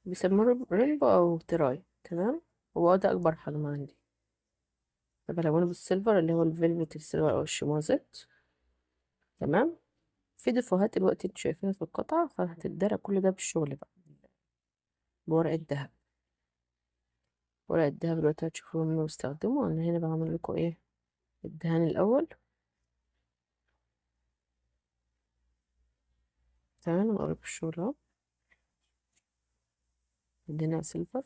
بيسموه ريمبو او تراي. تمام، هو ده اكبر حجم عندي. بلونه بالسيلفر اللي هو الفيلفت السيلفر او الشموزات. تمام. في ديفوهات دلوقتي انتوا شايفينها في القطعة، فهتتدرى كل ده بالشغل بقى بورق الدهب. ورق الدهب دلوقتي هتشوفوا منه بستخدمه. انا هنا بعمل لكم ايه، الدهان الاول. تمام، اقرب الشغل اهو. ادينا سيلفر.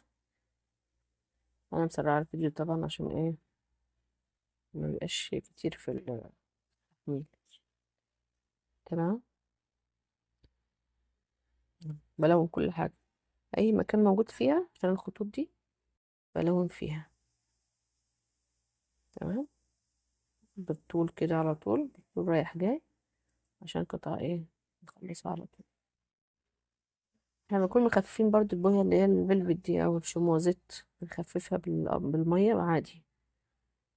انا مسرعه الفيديو طبعا عشان ايه ما يبقاش كتير في التحميل. تمام. بلون كل حاجه، اي مكان موجود فيها عشان الخطوط دي بلون فيها. تمام، بالطول كده على طول، بالطول رايح جاي، عشان القطعه ايه نخلصها على طول. احنا بنكون مخففين برضو البوية اللي هي الفلفت دي او الشموزيت، بنخففها بالمية عادي.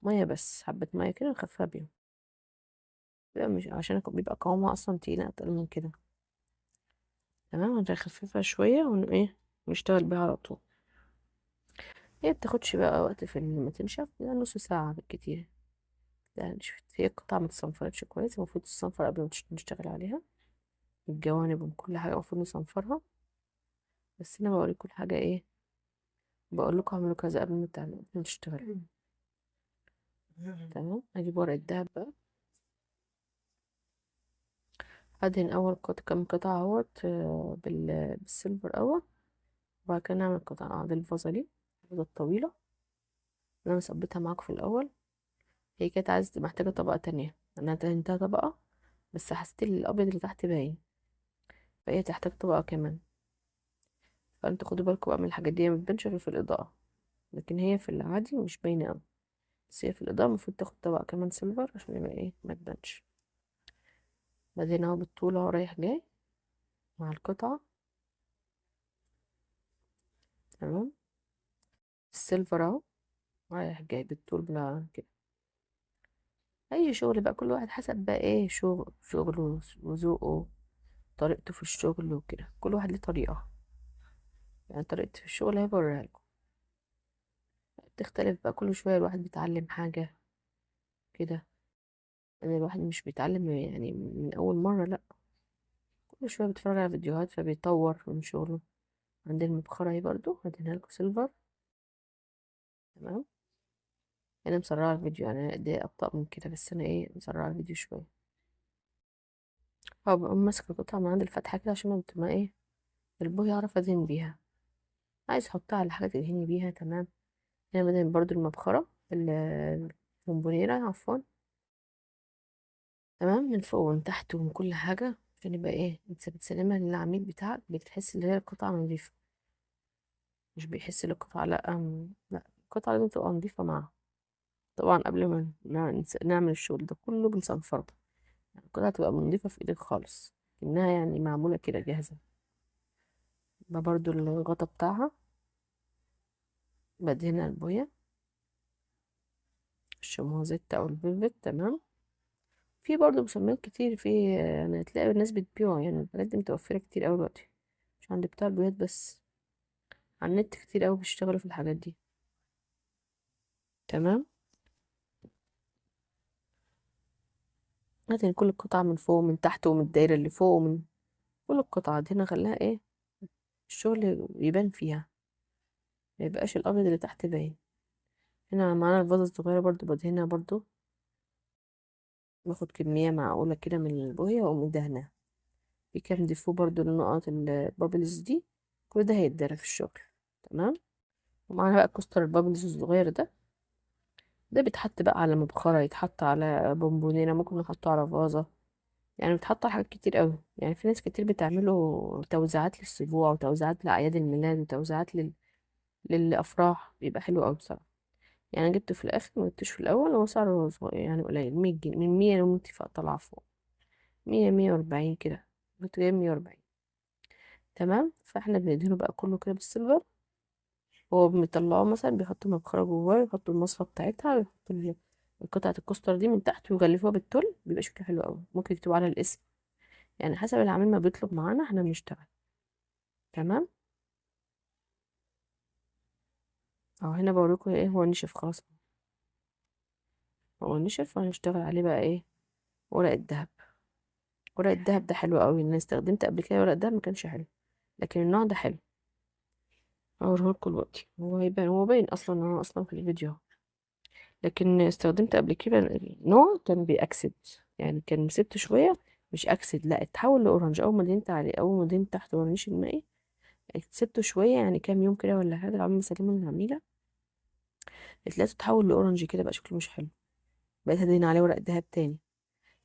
مية بس، حبة مية كده نخففها بيهم. بيبقى مش عشان بيبقى قوامها اصلا تقيلة اتقل من كده. تمام، هنخففها شوية ايه نشتغل بيها على طول. هي بتاخدش بقى وقت في ما تنشف، يعني نص ساعة بالكتير. يعني شفت هي القطعة متصنفرتش كويس، المفروض تصنفر قبل ما نشتغل عليها. الجوانب وكل حاجة المفروض نصنفرها. بس انا بوريكم كل حاجة ايه، بقول لكم اعملوا كذا قبل ما تعملوا قبل ما تشتغلوا. تمام، هجيب ورق الدهب بقى. ادهن اول كام قطعة اهوت بالسيلفر اول. وبعد كده نعمل قطعة دي الفازة دي، الفازة الطويلة اللي انا مثبتها معاكم في الاول. هي كانت عايزة محتاجة طبقة تانية، انا دهنتها طبقة بس حسيت الابيض اللي تحت باين، فهي تحتاج طبقة كمان. فانتوا خدوا بالكم بقى من الحاجات دي، ما بتبانش غير في الاضاءة، لكن هي في العادي مش باينة اوي. بس هي في الاضاءة المفروض تاخد طبقة كمان سيلفر عشان يبقى ايه ما تبانش. بعدين اهو بالطول اهو رايح جاي مع القطعة. تمام، السيلفر اهو رايح جاي بالطول بلا كده. اي شغل بقى كل واحد حسب بقى ايه شغله وذوقه، طريقته في الشغل وكده، كل واحد ليه طريقة. يعني طريقتي في الشغل هي بوريها لكم، بتختلف بقى كل شوية، الواحد بيتعلم حاجة كده. يعني الواحد مش بيتعلم يعني من أول مرة، لأ، كل شوية بيتفرج على فيديوهات فبيطور من شغله. عندنا المبخرة اهي برضو هدينها لكم سيلفر. تمام، انا مسرعة الفيديو يعني قد ايه أبطأ من كده، بس انا ايه مسرعة الفيديو شوية. اه بقوم ماسكة القطعة من عند الفتحة كده عشان ما ايه البوي يعرف ادهن بيها. عايز احطها على حاجة تدهني بيها. تمام، هنا بدهن برضو المبخرة البونبونيرة عفوا. تمام، من فوق ومن تحت ومن كل حاجة عشان يبقى ايه انت بتسلمها للعميل بتاعك بتحس ان هي القطعة نظيفة، مش بيحس ان القطعة لا لا، القطعة لازم تبقى نظيفة معاها. طبعا قبل ما نعمل الشغل ده كله بنصنفرها، يعني القطعة تبقى نظيفة في ايدك خالص، انها يعني معمولة كده جاهزة. ده برضو الغطا بتاعها بدهنها البوية الشموزيت او الفيلفت. تمام، في برضه مسميات كتير، في يعني تلاقي الناس بتبيعه، يعني الحاجات دي متوفرة كتير اوي دلوقتي، مش عند بتاع البيوت بس، على النت كتير اوي بيشتغلوا في الحاجات دي. تمام، هاتين كل القطع من فوق ومن تحت ومن الدايرة اللي فوق ومن كل القطع دي، هنا خليها ايه الشغل يبان فيها، ما يبقاش الابيض اللي تحت باين. هنا معانا الفازة الصغيرة برضو بدهنها برضو، باخد كمية معقولة كده من البوية واقوم مدهنها. في كام ديفو برضو للنقط البابلز دي، كل ده هيتدرى في الشغل. تمام، ومعانا بقى كوستر البابلز الصغير ده، ده بيتحط بقى على مبخرة، يتحط على بونبونيرة، ممكن نحطه على فازة، يعني بيتحط على حاجات كتير قوي. يعني في ناس كتير بتعمله توزيعات للسبوع وتوزيعات لأعياد الميلاد وتوزيعات للأفراح، بيبقى حلو قوي بصراحة. يعني جبته في الآخر، ما جبتوش في الأول، هو سعره صغير يعني قليل، 100 جنيه، من 100 لو انت طالعة فوق. 140 كده، بتجيب 140. تمام. فاحنا بندهنه بقى كله كده بالسيلفر. هو بنطلعه مثلا، بيحطوا مبخرة جواه، يحطوا المصفى بتاعتها، ويحطوا قطعة الكوستر دي من تحت، ويغلفوها بالتل، بيبقى شكله حلو قوي. ممكن يكتبوا على الاسم، يعني حسب العميل ما بيطلب معانا احنا بنشتغل. تمام. اهو هنا بوريكم ايه، هو نشف خلاص. هو نشف، وهنشتغل عليه بقى ايه، ورق الدهب. ورق الدهب ده حلو قوي. انا استخدمت قبل كده ورق الدهب، ما كانش حلو، لكن النوع ده حلو. هوريهولكوا دلوقتي. هو هيبان، هو باين اصلا ان هو اصلا في الفيديو، لكن استخدمت قبل كده نوع كان بيأكسد. يعني كان مسبته شوية، مش أكسد، لا اتحول لأورنج. أول ما دهنت عليه، أول ما دهنت تحت ورنيش المائي، سبته شوية يعني كام يوم كده ولا حاجة، عم سلمه للعميلة، لقيته اتحول لأورنج كده، بقى شكله مش حلو. بقيت هدهن عليه ورق دهب تاني.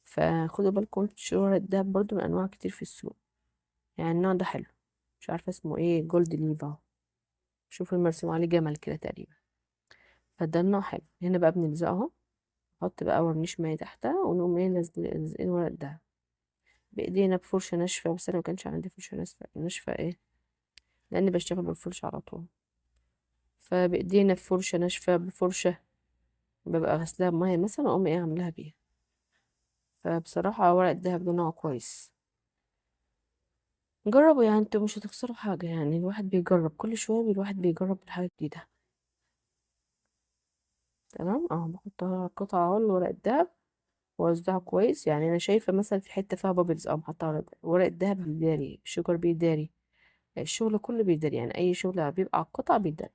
فخدوا بالكم، تشتروا ورق الدهب برضو من أنواع كتير في السوق. يعني النوع ده حلو، مش عارفة اسمه ايه، جولد ليف اهو. شوفوا المرسوم عليه جمل كده تقريبا. فده النوع حلو. هنا بقى بنلزقه اهو. نحط بقى ورنيش مائي تحتها، ونقوم ايه لازقين ورق الدهب بايدينا بفرشة ناشفة. بس انا ما كانش عندي فرشة ناشفة ايه، لاني بشتغل بالفرشة على طول. فبايدينا بفرشة ناشفة، بفرشة ببقى غسلاها بمية مثلا، واقوم ايه عاملاها بيها. فبصراحة ورق الدهب ده نوع كويس. جربوا يعني، انتوا مش هتخسروا حاجة. يعني الواحد بيجرب كل شوية، الواحد بيجرب حاجة جديدة. تمام. اه بحط قطعة اهو ورق الدهب، ووزعه كويس. يعني انا شايفة مثلا في حتة فيها بابلز، او محطة ورق الدهب بيداري، الشجر بيداري، الشغل كله بيداري. يعني اي شغل بيبقى على القطع بيداري.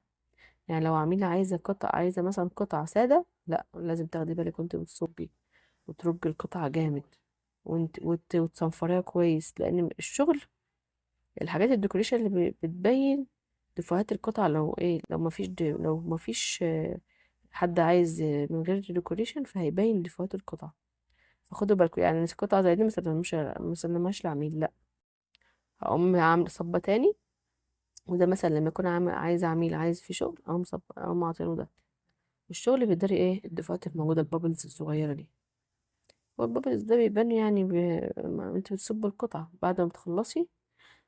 يعني لو عميلة عايزة قطع، عايزة مثلا قطع سادة، لا لازم تاخدي بالك وانت بتصبي، وترجي القطعة جامد، وتصنفريها كويس. لان الشغل، الحاجات الديكوريشن اللي بتبين دفوهات القطع، لو ايه، لو مفيش حد عايز من غير ديكوريشن، فهيبين دفوهات القطع. فخدوا بالكم، يعني القطعة زي دي مسلمهاش لعميل، لا، هقوم عامل صبة تاني. وده مثلا لما يكون عايز عميل عايز في شغل، اقوم عاطينه ده. الشغل بيداري ايه الدفعات الموجودة، البابلز الصغيرة دي. والبابلز ده بيبان يعني ما انت بتصب القطعة بعد ما بتخلصي،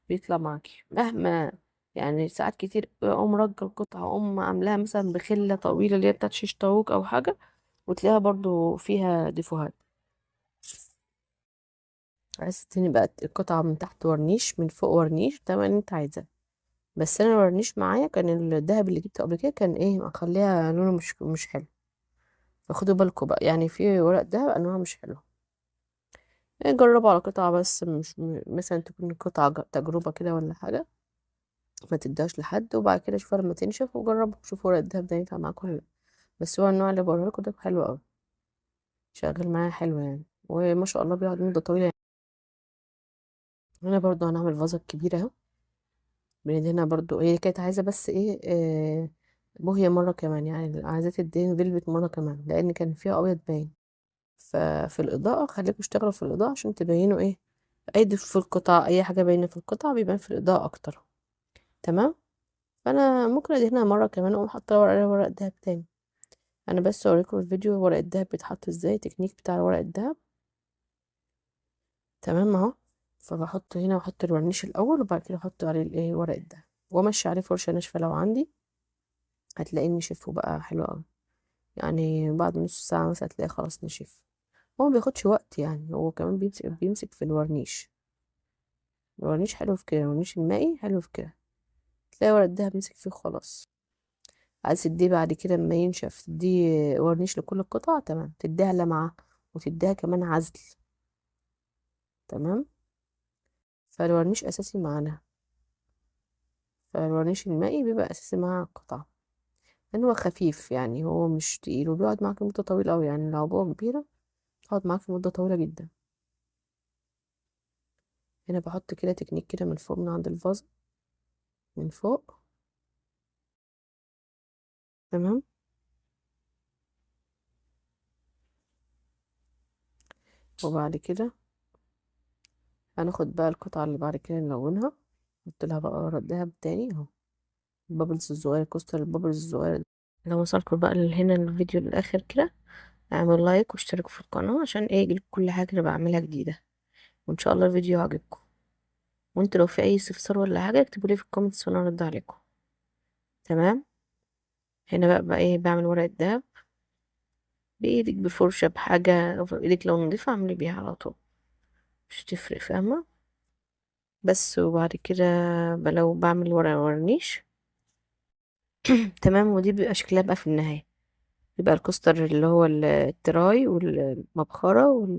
بيطلع معاكي مهما. يعني ساعات كتير اقوم رجة القطعة، اقوم عاملاها مثلا بخلة طويلة اللي هي بتاعت شيش طاووق او حاجة، وتلاقيها برضو فيها ديفوهات. عايزة تاني بقى القطعة من تحت ورنيش، من فوق ورنيش، تمام اللي انت عايزاه. بس انا الورنيش معايا كان الدهب اللي جبته قبل كده، كان ايه مخليها لونه مش حلو. فخدوا بالكم بقى، يعني في ورق دهب انواع مش حلوه. يعني جربوا على قطعه بس، مش مثلا تكون قطعه تجربه كده ولا حاجه، ما تديهاش لحد. وبعد كده شوفوا لما تنشف، وجربوا شوفوا ورق الدهب ده ينفع معاكم ولا لا. بس هو النوع اللي بقوله لكم ده حلو قوي، شغال معايا حلو يعني، وما شاء الله بيقعد مده طويله يعني. هنا برضو هنعمل فازة كبيره اهو. بندهنها برضو، هي كانت عايزه بس ايه، بوهية مرة كمان. يعني عايزة تدهن فيلفت مرة كمان، لأن كان فيها أبيض باين. ففي الإضاءة خليكم اشتغلوا في الإضاءة، عشان تبينوا ايه، أي في القطع، أي حاجة باينة في القطع بيبان في الإضاءة أكتر. تمام. فأنا ممكن أدهنها مرة كمان، وأقوم حاطة عليها ورق دهب تاني. أنا بس أوريكم الفيديو ورق الدهب بيتحط ازاي، التكنيك بتاع ورق الدهب. تمام اهو. فبحط هنا، واحط الورنيش الأول، وبعد كده أحط عليه الايه ورق الدهب، وأمشي عليه فرشة ناشفة لو عندي. هتلاقيه نشف وبقى حلو أوي. يعني بعد نص ساعة مثلا هتلاقيه خلاص نشف. هو ما بياخدش وقت يعني، هو كمان بيمسك في الورنيش. الورنيش حلو في كده، الورنيش المائي حلو في كده. تلاقي ورق الدهب مسك فيه خلاص. عايز تديه بعد كده اما ينشف، تديه ورنيش لكل القطع، تمام. تديها لمعة، وتديها كمان عزل. تمام. فالورنيش أساسي معانا. فالورنيش المائي بيبقى أساسي مع القطع، لأن هو خفيف يعني، هو مش تقيل، وبيقعد معاك مدة طويلة أوي. يعني لو عبوة كبيرة تقعد معاك مدة طويلة جدا. هنا بحط كده تكنيك كده من فوق، من عند الفازة، من فوق. تمام. وبعد كده هناخد بقى القطعة اللي بعد كده نلونها، نحط لها بقى ورق دهب تاني اهو، البابلز الصغيرة، كوستر البابلز الصغيرة دي. لو وصلكوا بقى هنا الفيديو للآخر كده، اعملوا لايك واشتركوا في القناة، عشان ايه يجيلكوا كل حاجة اللي بعملها جديدة. وان شاء الله الفيديو عجبكم. وانتوا لو في اي استفسار ولا حاجه اكتبوا لي في الكومنتس وانا ارد عليكم. تمام. هنا بقى ايه، بعمل ورقه دهب بايدك، بفرشه، بحاجه ايدك لو نضيفه اعملي بيها على طول، مش تفرق، فاهمه؟ بس وبعد كده لو بعمل ورقه ورنيش. تمام. ودي بيبقى شكلها بقى في النهايه، بيبقى الكوستر اللي هو التراي والمبخره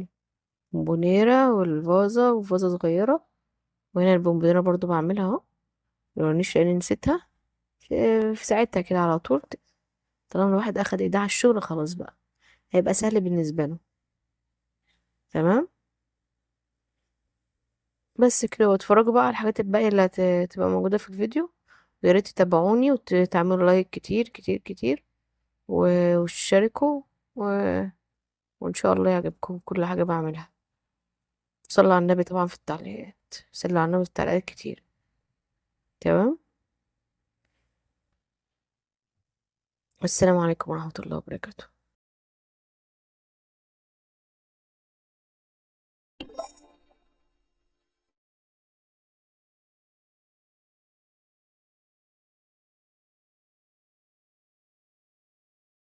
والبونيره والفازه وفازه صغيره. وهنا البونبونيره برضو بعملها اهو، الورنيش لاني نسيتها في ساعتها كده على طول. طالما الواحد اخد ايده على الشغل خلاص بقى هيبقى سهل بالنسبة له. تمام. بس كده، واتفرجوا بقى على الحاجات الباقية اللي هتبقى موجودة في الفيديو. ويا ريت تتابعوني وتعملوا لايك كتير كتير كتير وتشاركوا و... وان شاء الله يعجبكم كل حاجة بعملها. صلوا على النبي طبعا في التعليقات، صلوا على النبي في التعليقات كتير. تمام. والسلام عليكم ورحمة الله وبركاته.